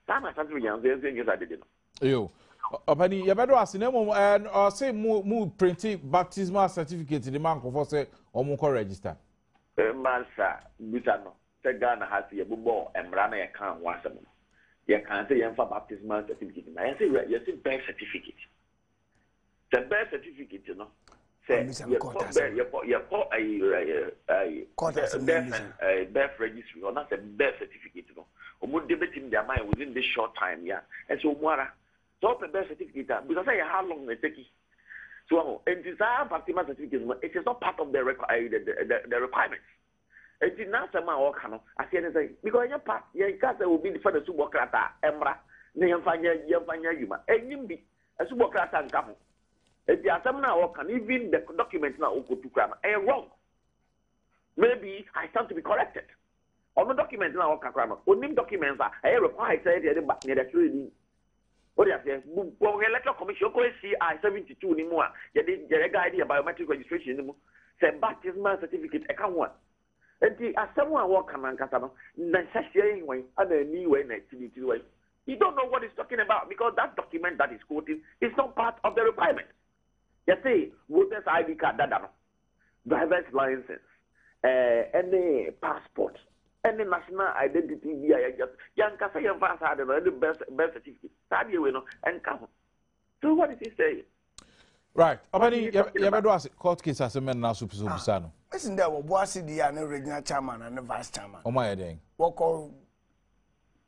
Some are something young, they're saying, yes, I didn't. Yo. Opani, you better ask them and or say move printing baptismal certificate in the man for say or more register. Mansa, Butano, Ghana has a bubo and run a can once a month. You can't say for baptismal certificate. I say, yes, birth certificate. The birth certificate, you know. Say, you call a birth registry or not a birth certificate, you know. Or would debate in their mind within this short time, yeah. And so, so the birth certificate, because I how long they take it. So, and desire baptismal certificate, it is not part of the requirements. It is not some more kind of, I say, because your part, your case will be for the subocrata, Emra, Nayamfanya, Yuma, and you be a subocrata and Capo. If you are some now, can even the documents now go to grammar, and wrong. Maybe I stand to be corrected. On the documents now, grammar, only documents are, I require, I said, near the training. What do you say? Well, electoral commission, I 72 anymore. You did get idea biometric registration anymore. Say baptismal certificate, I can't want. And as someone walk on Casano, necessary way, and a new way, activity way. You don't know what he's talking about because that document that is quoting is not part of the requirement. You say, voters ID card, driver's license, any passport. Any national identity via just young Casa and Fast had the birth certificate. And come. So what is he saying? Right. Opani, you better ask court case as a man now Supusano. Isn't there what was the original chairman and the vice chairman? Oh my dang. What called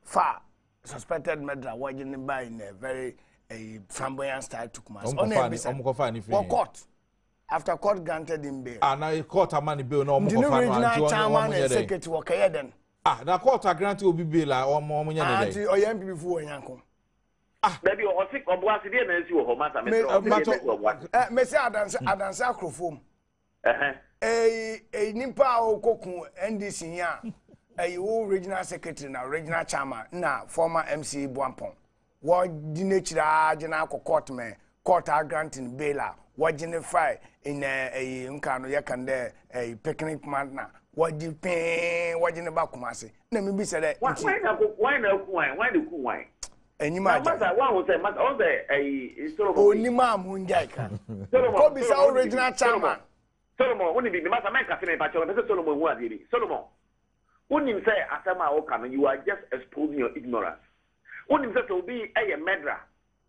far suspected murder watching by in a very flamboyant style took mass. What court? After court granted him bail. Now court a money bill no more. The original chairman and secretary okay then. Now court a grant will be bill or more money. Auntie or young people for yanko. Maybe or sick or was it in you or matter. Messi Adams Acrofom. A Nimpa or Koku NDC ya. A original secretary now, regional chairman, now former MC Buampon. What dinature general court man, court are granting bail. What genify in a unkano yakande a picnic man now. What do you pay? What in the Bakumasi? Let me be said. Why no? And you might one was a matter of a only mamma Munjaka. Solomon is our original chairman. Solomon, wouldn't be the master man, but Solomon was it. Solomon, wouldn't you say, Asama Okam, you are just exposing your ignorance? Wouldn't that will be a medra,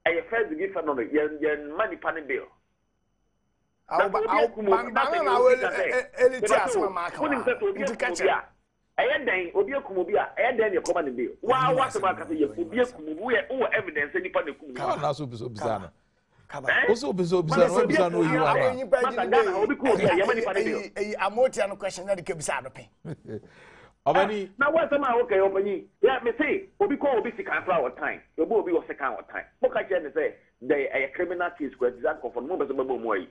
a fair to give another young money panning bill? I'll Ayending, Obia Kumubia, and then your command bill. Why, what's about Obia Kumubu or evidence any part of Kumu? Not so bizarre. Also, bizarre, you are. A Motian question that keeps out of pain. Now, what's the matter? Okay, open ye. Let me say, we call basic and flower time. The boy was second time. What I can say, they a criminal case because that for moments of a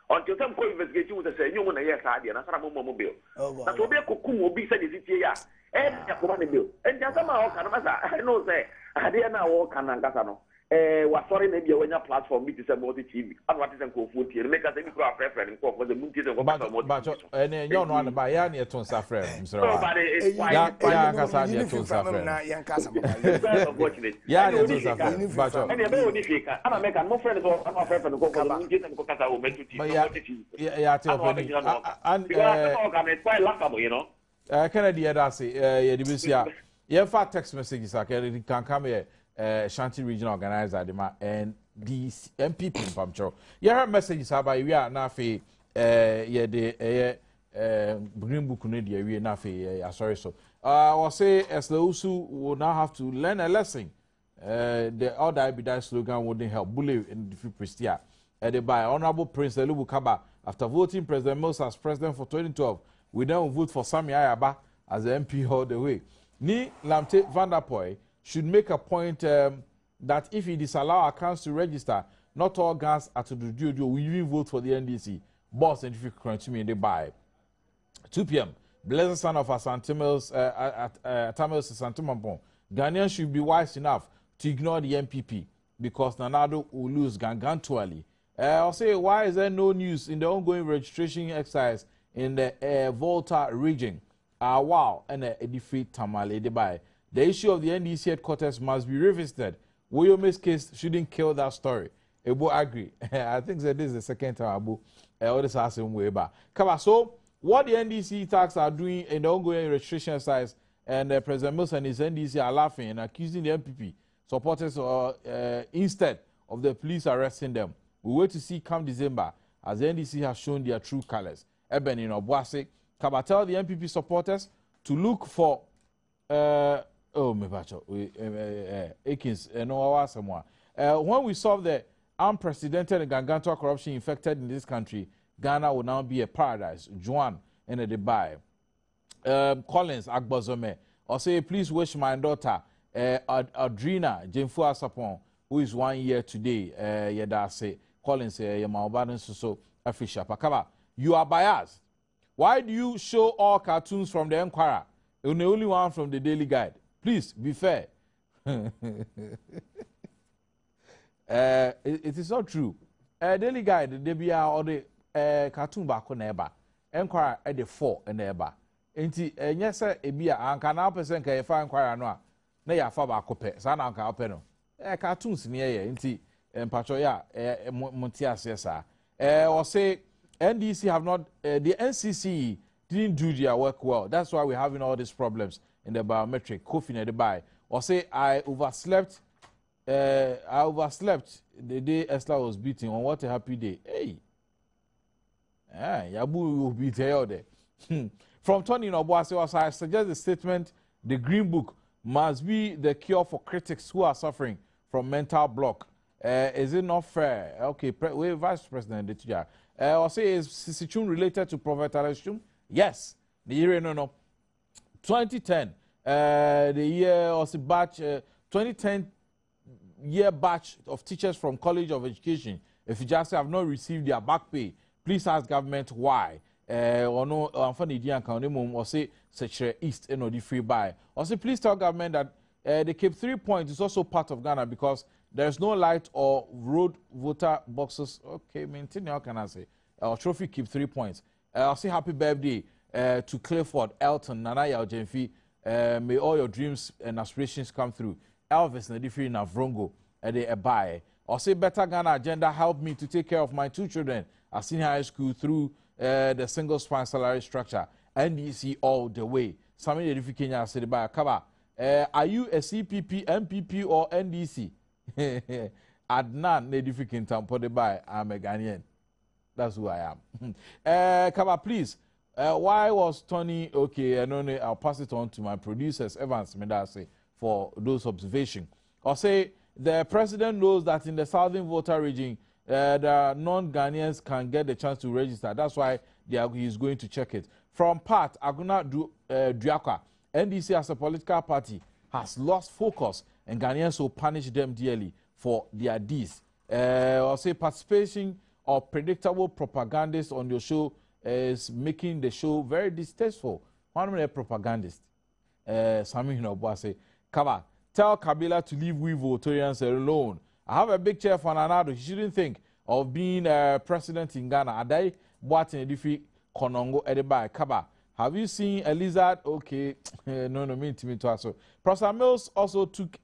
until some point investigation was say, you want a yes idea, and I'm a mobile. That will be a cocoon will be said, is it here? And a command bill. And just somehow, I know, say, I didn't know what can Gasano. Was sorry, maybe when your platform meets about the TV. I'm not going to food here, make us any crop preference for the moon and you're not by Yanni to suffer. Kennedy, yeah, text messages. I can come here. Shanti Regional Organizer and the MPP from Cho. You heard messages about we are now for the Green Book we now for sorry so. I will say as the Usu will now have to learn a lesson. The other IBDI slogan wouldn't help. Bully in the free Prestia. By Honorable Prince Elubu Kaba after voting President Mills as president for 2012, we now vote for Sami Ayaba as the MP all the way. Ni Lamte Vanderpoy should make a point that if he disallow accounts to register, not all gas at the Dudio will even vote for the NDC. Boss and if you continue they buy. 2 p.m. Blessed son of Asantimels Tamils Santimampon. Ghanaians should be wise enough to ignore the MPP because Nanado will lose gangantually. I'll say, why is there no news in the ongoing registration exercise in the Volta region? Wow, and a defeat Tamale Debai. The issue of the NDC headquarters must be revisited. Woyome's case shouldn't kill that story. Ebo agree. I think that this is the second time Abu all this asking way back. So, what the NDC tax are doing in the ongoing registration exercise, and President Mills and his NDC are laughing and accusing the MPP supporters instead of the police arresting them. We wait to see come December as the NDC has shown their true colors. Eben in Obuasi, Kaba tell the MPP supporters to look for Akins when we solve the unprecedented and gargantuan corruption infected in this country, Ghana will now be a paradise. Juan and a Dubai. Collins Agbozome, or say, please wish my daughter, Adrina Jemfu Asapon, who is 1 year today. Yeda say, Collins, Yamaobadan so official. Pakaba, you are biased. Why do you show all cartoons from the Enquirer and the only one from the Daily Guide? Please be fair. It is not true. Daily Guide, they be or the cartoon back on eba. Enquirer at the 4 and eba. Enti yes sir ebia anka na person ka yefa Enquirer no a na ya fa ba kope sa na anka ope no cartoons ni ye enti mpacho ya monti ase sa or say NDC have not the NCC didn't do their work well. That's why we're having all these problems in the biometric Kofi na Dubai. Or say I overslept the day Esther was beating on what a happy day. Hey. Yabu will be there. From Tony Nobuase, I suggest the statement, the Green Book must be the cure for critics who are suffering from mental block. Is it not fair? Okay, Vice President, I'll say, is situation related to professionalism? Yes. The year, no. 2010, the year was a batch, 2010 year batch of teachers from College of Education. If you just have not received their back pay, please ask government why. Or no, or say Secretary East and the free buy. Or say please tell government that the Cape 3 point is also part of Ghana because there's no light or road voter boxes. Okay, maintain how can I say? Our trophy Cape 3 points. I'll say happy birthday to Clifford, Elton, Nanaya Ojemfi. May all your dreams and aspirations come through. Elvis Nadifri Navrongo a buy. Or say better Ghana agenda help me to take care of my 2 children at senior high school through the single span salary structure. NDC all the way. Sami Edifi Kenya said by Kaba. Are you a CPP, MPP, or NDC? Adnan Edifi Kintampo de by I'm a Ghanaian. That's who I am. Kaba, please. Why was Tony okay? And only I'll pass it on to my producers, Evans Medase, for those observations. Or say the president knows that in the southern voter region, the non-Ghanaians can get the chance to register. That's why he's going to check it. From part, Aguna Duaka, NDC as a political party has lost focus and Ghanaians will punish them dearly for their deeds. Or say participation of predictable propagandists on your show is making the show very distasteful. One of the propagandists, Sami Hinobwase, Kaba, tell Kabila to leave we Votorians alone. I have a big chair for Nanado. He shouldn't think of being president in Ghana. Adai Boatin Edifi Konongo Edibai Kaba. Have you seen a lizard? Okay, no, me to us. Professor Mills also took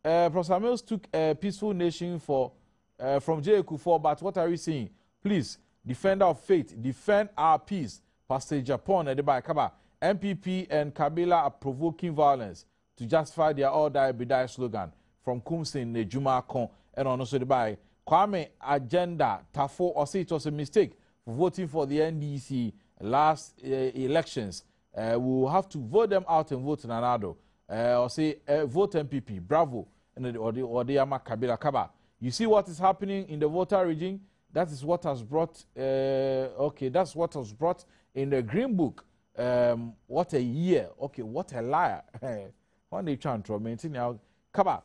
a peaceful nation from J.Q4. But what are we seeing? Please, defender of faith, defend our peace. Pastor Japan Edibai Kaba. MPP and Kabila are provoking violence to justify their all die be die slogan. From Kumsin, Nejuma Kon, and also the by Kwame agenda Tafo or say it was a mistake for voting for the NDC last elections. We will have to vote them out and vote Nanado. Or say vote MPP. Bravo. And or the Yama Kabila Kaba. You see what is happening in the voter region? That is what has brought that's what was brought in the Green Book. What a year. Okay, what a liar. When they try to maintain now Kaba.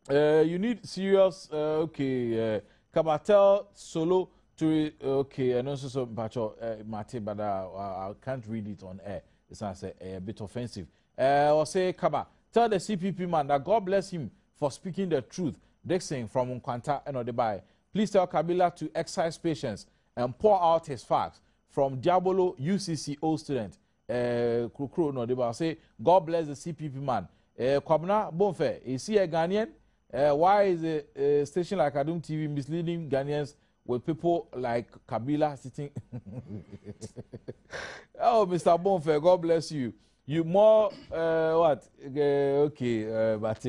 You need serious. Okay. Kabatel solo to okay, and also so Mate, but I can't read it on air. It's a bit offensive. Or say Kaba, tell the CPP man that God bless him for speaking the truth. Dixon from Nkwanta and Odebai. Please tell Kabila to exercise patience and pour out his facts. From Diabolo UCC old student. Kukru no Odebai say God bless the CPP man. Kwabna Bonfe, is he a Ghanaian? Why is a station like Adom TV misleading Ghanaians with people like Kabila sitting? Oh, Mr. Bonfair, God bless you. You more, what? Okay, but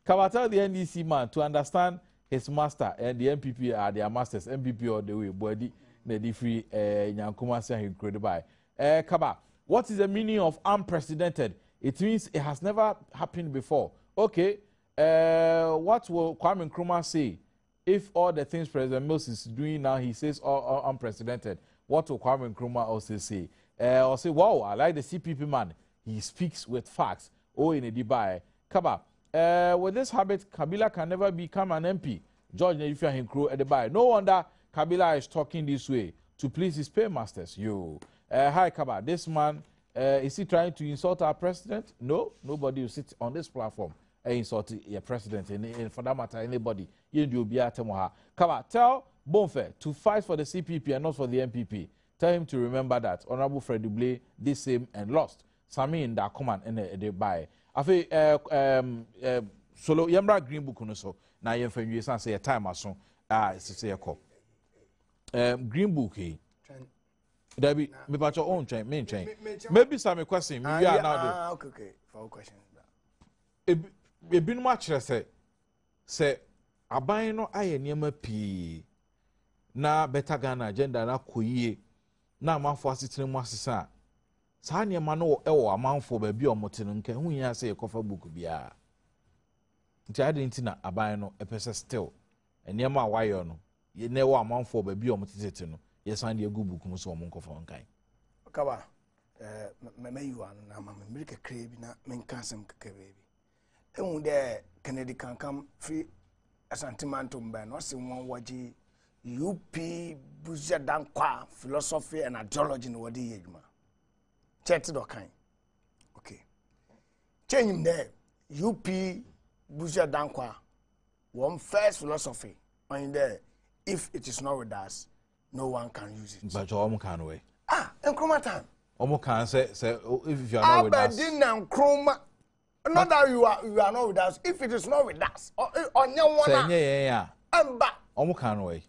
Kabata, the NDC man, to understand his master and the MPP are their masters. MPP all the way, body, the free, Nyankuma say incredible. Kaba, what is the meaning of unprecedented? It means it has never happened before. Okay. What will Kwame Nkrumah say if all the things President Mills is doing now, he says all unprecedented? What will Kwame Nkrumah also say? Or say, wow, I like the CPP man. He speaks with facts. Oh, in a Dubai. Kaba, with this habit, Kabila can never become an MP. George Nedifia Hinkro at the Dubai. No wonder Kabila is talking this way to please his paymasters. You. Hi, Kaba. This man, is he trying to insult our president? No, nobody will sit on this platform insult your president and for that matter anybody. You do be at Kaba, tell Bonfe to fight for the CPP and not for the MPP. Tell him to remember that Honorable Fred Dublé did same and lost. Sami in that command and they buy. Afi solo yamra green book no so na yemfa nwie san say time aso it's a call. Green book he. Debbie, me patch your own train, main train. Maybe some question. We are now. Okay. For question. Ebi no match say aban no aye niema pii na better Ghana agenda na koyie na amanfo asetene mu asesa saa niema no ewo amanfo ba bi omote no nka hu ya say ekofa book bia nti ade nti na aban no epese still niema wayo no ye na ewo amanfo ba bi omote tete no ye san de egu book mu so omonkofa nkan Kaba memeyu anu na mama mirike kre bi na menkasem kekebe ehun de Kennedy can come free asantimantum ben no se won waji UP buja dankwa philosophy and ideology no wadi yeduma chet do kan okay change him there UP buja dankwa one first philosophy on there if it is not with us no one can use it but you can way Nkrumah time can say if you are not with us Nkrumah not that you are not with us. If it is not with us, on your one, yeah. I'm back. Can way.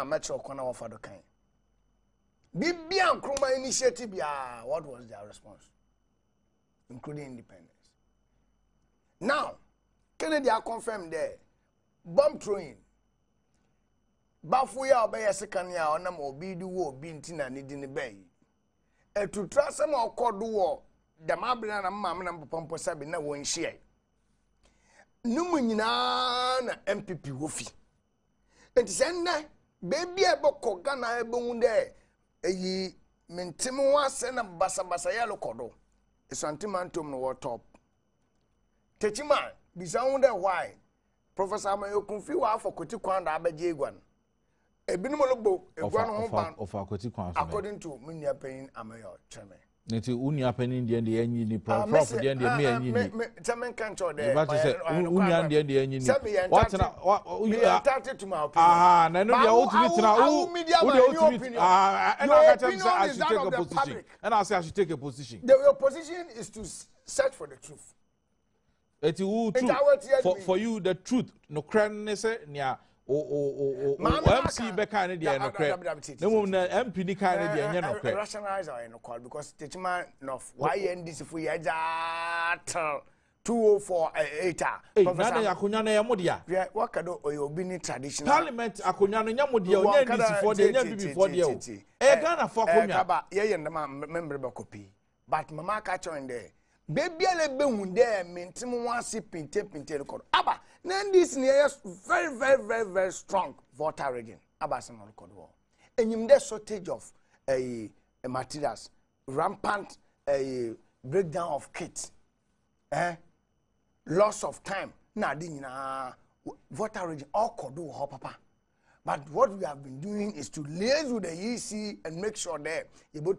Metro corner of the kind. Bibi and Nkrumah initiative, what was their response? Including independence. Now, Kennedy are confirmed there. Bomb throwing. Bafuya obey a second year on them or be the war being tina needing the bay. To trust them or call the war. The mabina na mama na mpompo sabi na won hye numu nyina na MPP wofi enti senna baby eboko Ghana ebunde eyi mentim wase na basa ya lokodo esantimantum no top techima bisa wonde why Professor Amayokunfi wa afokoti kwanda abaje egwan ebinum lobo egwan ho ban of akoti kwan according to munia pain Amayo chairman nti uni happening the enyi ni prof the me enyi ni chairman can show there what is uni and the enyi ni what na you are started to my opinion na no dia o tumi tena o and I can say I should take a position and I say I should take a position the position is to search for the truth eti who truth for you the truth no kran say nia MC Beka ne dia no kre no na MP ni kan ne dia nya no kre rationalize our no call because techima no why NDC for ya ja 204 professor na yakonya na yemo dia what kado obi ni traditional parliament akonya no nya mo dia onya NDC for dia nya BB for dia o Ghana for akonya kaba ye ndama member be copy but mama ka join there baby ale behunde mentim wansi pinte record aba na this near very strong voter region aba se no record wo enyim the shortage of materials rampant breakdown of kits loss of time na di nyina voter region all kodo ho papa. But what we have been doing is to liaise with the EC and make sure that you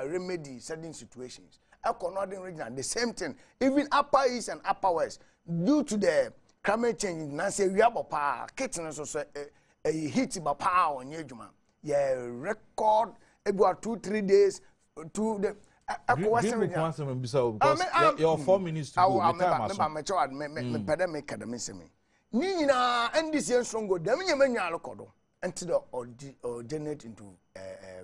remedy certain situations. Northern region, the same thing. Even Upper East and Upper West, due to the climate change, Nancy, we have a power, kitchen so a hit power on Yejuma. Yeah, record about 2-3 days to the Western region. Because you're 4 minutes to go. Nina and this young strong go Damien Kodo until the generate into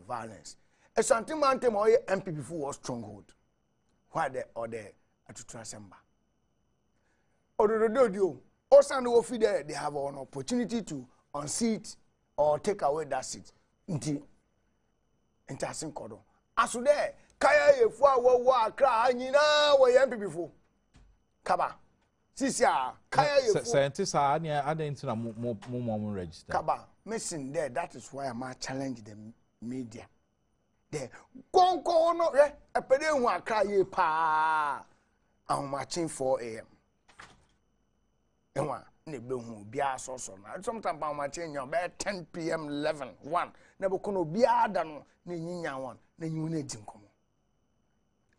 violence. A something mountain or MPP was stronghold. Why the order to Trasemba? Or the do also no feed they have an opportunity to unseat or take away that seat into Tasim Kodo. As there, Kaya wa cry, Nina, where MPP for Kaba. Sisia, Kaya scientists are near Adena more register. Kaba, missing there, that is why I'm challenging the media. There, go no, a pedal one cry pa. I'm marching 4 a.m. And one, Nebu, Bia so. Sometimes I'm marching your bed 10 p.m. 11, 1. Never could be done, Nina one, then you need to come.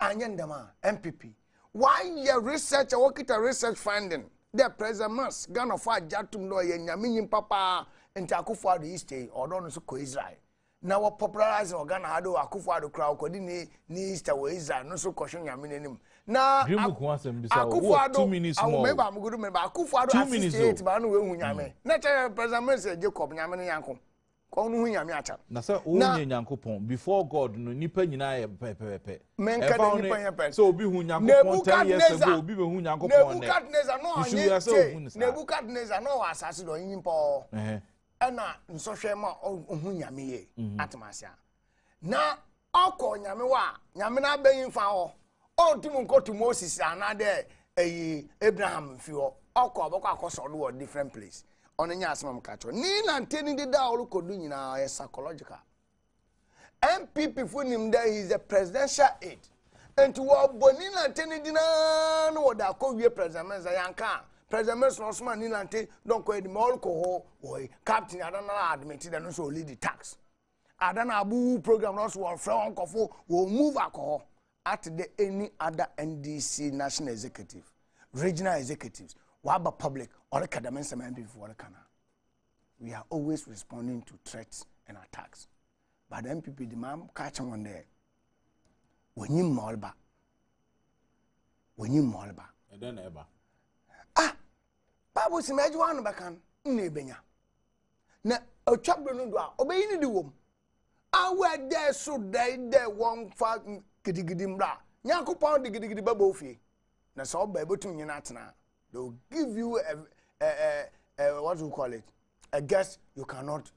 Anyandama, MPP. Why your research, I work at a research finding. The president must gonna fight Jatum lawyer, Yamin Papa, and Takufa the East or don't so Israel. Now, what popularizing organ Hado, Akufa the crowd, Codini, East away Israel, no so question Yamin. Now, Akufa 2 minutes more. I remember, I'm good to remember Akufa 2 minutes, but no way, Yame. Natural president said Jacob Yaman Yanko. Na say o nya Nyankopon before God no nipa nyina pepepe. So obi hu Nyankopon 10 years ago obi be hu Nyankopon ne. Nebukadnezar no asase do nyimpo. Na nsohwe ma hu nyame ye atemasia. Na okọ nyame wa nyame na abayin fa ho. O timu nkotu Moses anade Abraham fi ho. Okọ obekọ akoso do different place. On any asmam catcher. Nina telling the down could do psychological. MPP for him there is a presidential aide. And to what Bonina telling the no what I call you president Yanka. President Osman Nilante don't call the alcohol or captain. I don't know admitted and also lead the tax. I don't know program also will from Kofo will move alcohol at the any other NDC national executive, regional executives. Waba public or academic before the canal. We are always responding to threats and attacks. But the MPP demand catch one there. When you molba. And then ever. Babu si meju anu bakan nebenya. Na ochabro no do a obeyi ni di wom. Awe there so there one fa gidigidi mra. Nyankopon de gidigidi baba ofie. Na so ba ebotum nyina atena. They will give you what do you call it? A guest you cannot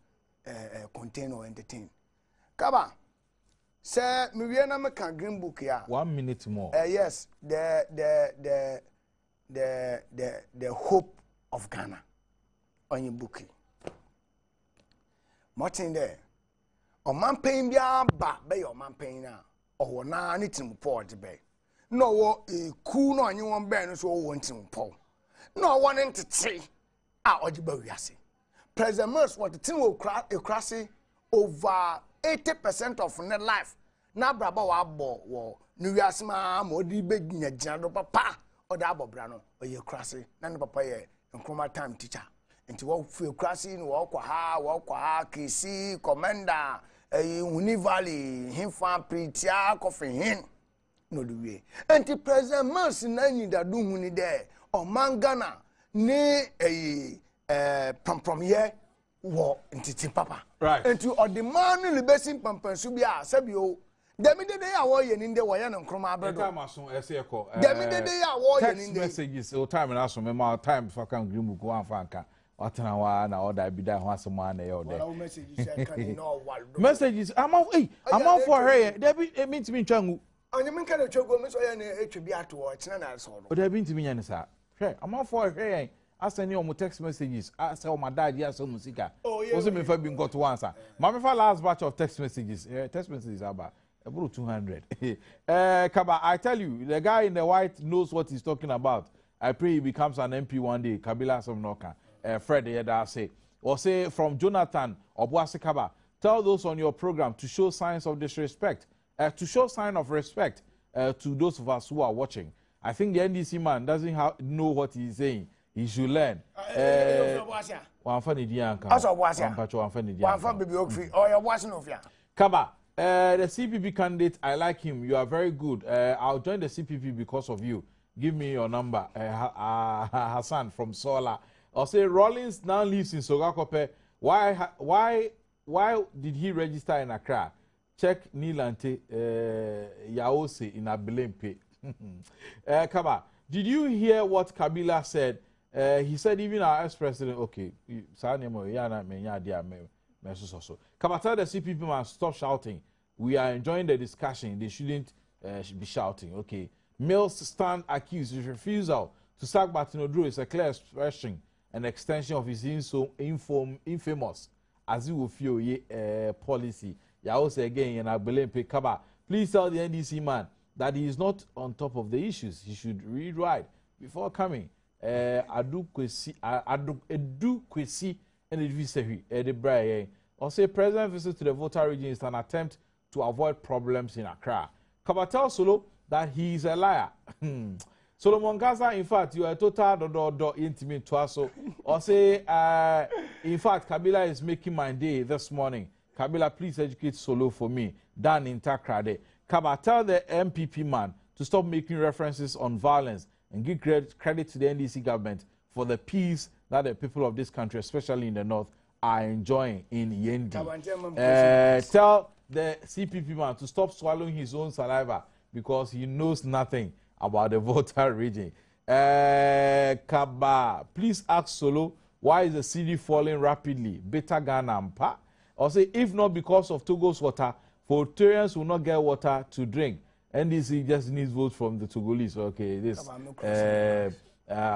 contain or entertain. Kaba, sir, me na me can green book here. 1 minute more. Yes, the hope of Ghana on your bookie. Martin there. O man paying bia ba be your man paying now. Or na anything port be. No cool no anyi won be no so wanting Paul. No one entity ojiba wiase. President Mers what the thing will crash over 80% of net life. Na braba wa bo wo no wiase ma odi be gina do papa o da bobra no o ye crash na ne papa ye nkoma time teacher. Nti wo fu crash no wo kwa ha kisi commander Uni Valley himfa pritia kofi hin no the way. Enti President Mers na nyida do huni there. O mangana ni prom here wo ntiti papa right enti o the man ni besin pampansu bia sabio demi de ya wo ye ni de wo ye no kroma abredo time aso ese ko demi de ya wo ye ni de messages o time na so me ma time for kan green book wan fa nka watena wa na order bi da ho asoma na ye o de messages am for her debi e mean to me ntwangu onye min kana chego mi so ye na etwe bi ato o kina na so o debi ntimi nya ne sa hwe am for her I send you text messages. I say, my dad, yes, some music. Also, me be got to answer. My last batch of text messages. Text messages about 200. Kaba, I tell you, the guy in the white knows what he's talking about. I pray he becomes an MP one day. Kabila Somnoka. Fred Yedase. Or say from Jonathan Obuasikaba, tell those on your program to show signs of disrespect, to show sign of respect to those of us who are watching. I think the NDC man doesn't know what he's saying. He should learn. Kaba, the CPP candidate, I like him. You are very good. I'll join the CPP because of you. Give me your number, Hassan from Sola. I'll say Rollins now lives in Sogakope. Why did he register in Accra? Check Nilante Yaose in Abelempe. Kaba, did you hear what Kabila said? He said even our ex-president, okay, Kaba, tell the CPP man stop shouting. We are enjoying the discussion. They shouldn't be shouting. Okay. Mills stand accused. His refusal to sack Batinodru is a clear expression and extension of his infamous as he will feel policy. Ya also again in Abelempe. Kaba, please tell the NDC man that he is not on top of the issues. He should rewrite before coming. Edu Kwesi and the Brian. Or say president visit to the Volta region is an attempt to avoid problems in Accra. Kaba tell Solo that he is a liar. Solomon Gaza, in fact, you are total intimate to us. Or say, in fact, Kabila is making my day this morning. Kabila, please educate Solo for me. Dan in Takrade. Kaba, tell the MPP man to stop making references on violence and give credit to the NDC government for the peace that the people of this country, especially in the north, are enjoying in Yendi. Tell the CPP man to stop swallowing his own saliva because he knows nothing about the Volta region. Kaba, please ask Solo, why is the city falling rapidly? Beta Ghana Mpa. Or say, if not because of Togo's water, Voltarians will not get water to drink. NDC just needs votes from the Togolese. Okay, this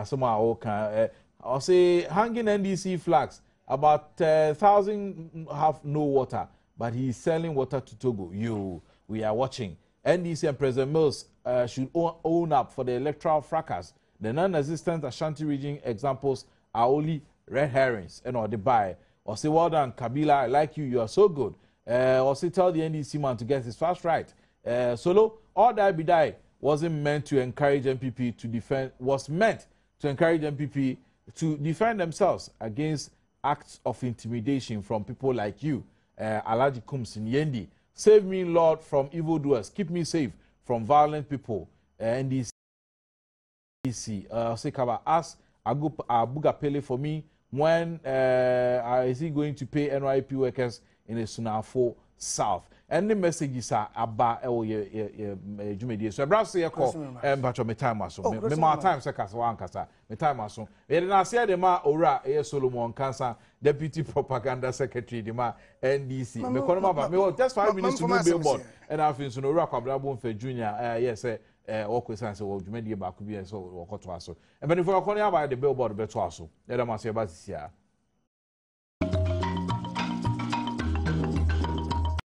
somehow can. I'll say hanging NDC flags. About 1,000 have no water, but he's selling water to Togo. We are watching. NDC and President Mills should own up for the electoral fracas. The non-existent Ashanti region examples are only red herrings and or the buy. Or say, well done, Kabila, I like you, you are so good. Or say, tell the NDC man to get his fast right. Solo, all that be die wasn't meant to encourage MPP to defend, was meant to encourage MPP to defend themselves against acts of intimidation from people like you, Alaji Kums in Yendi. Save me, Lord, from evildoers. Keep me safe from violent people. NDC, Sekaba, ask Abuga Pele for me when is he going to pay NYP workers in the Sunafo South. And the messages are about Jumedi. So I brought say a call and but me time maso. Me more time say kasa wan kasa. Me time maso. E na say de ma ora Solomon Kansa Deputy Propaganda Secretary de ma NDC. Me kono ma ba me just 5 minutes to do billboard. And I feel so no ora kwabra bon for junior yes work with sense wo Jumedi ba ku bi so wo koto aso. E be for kono ya ba the billboard be to aso. E da ma say ba sisia.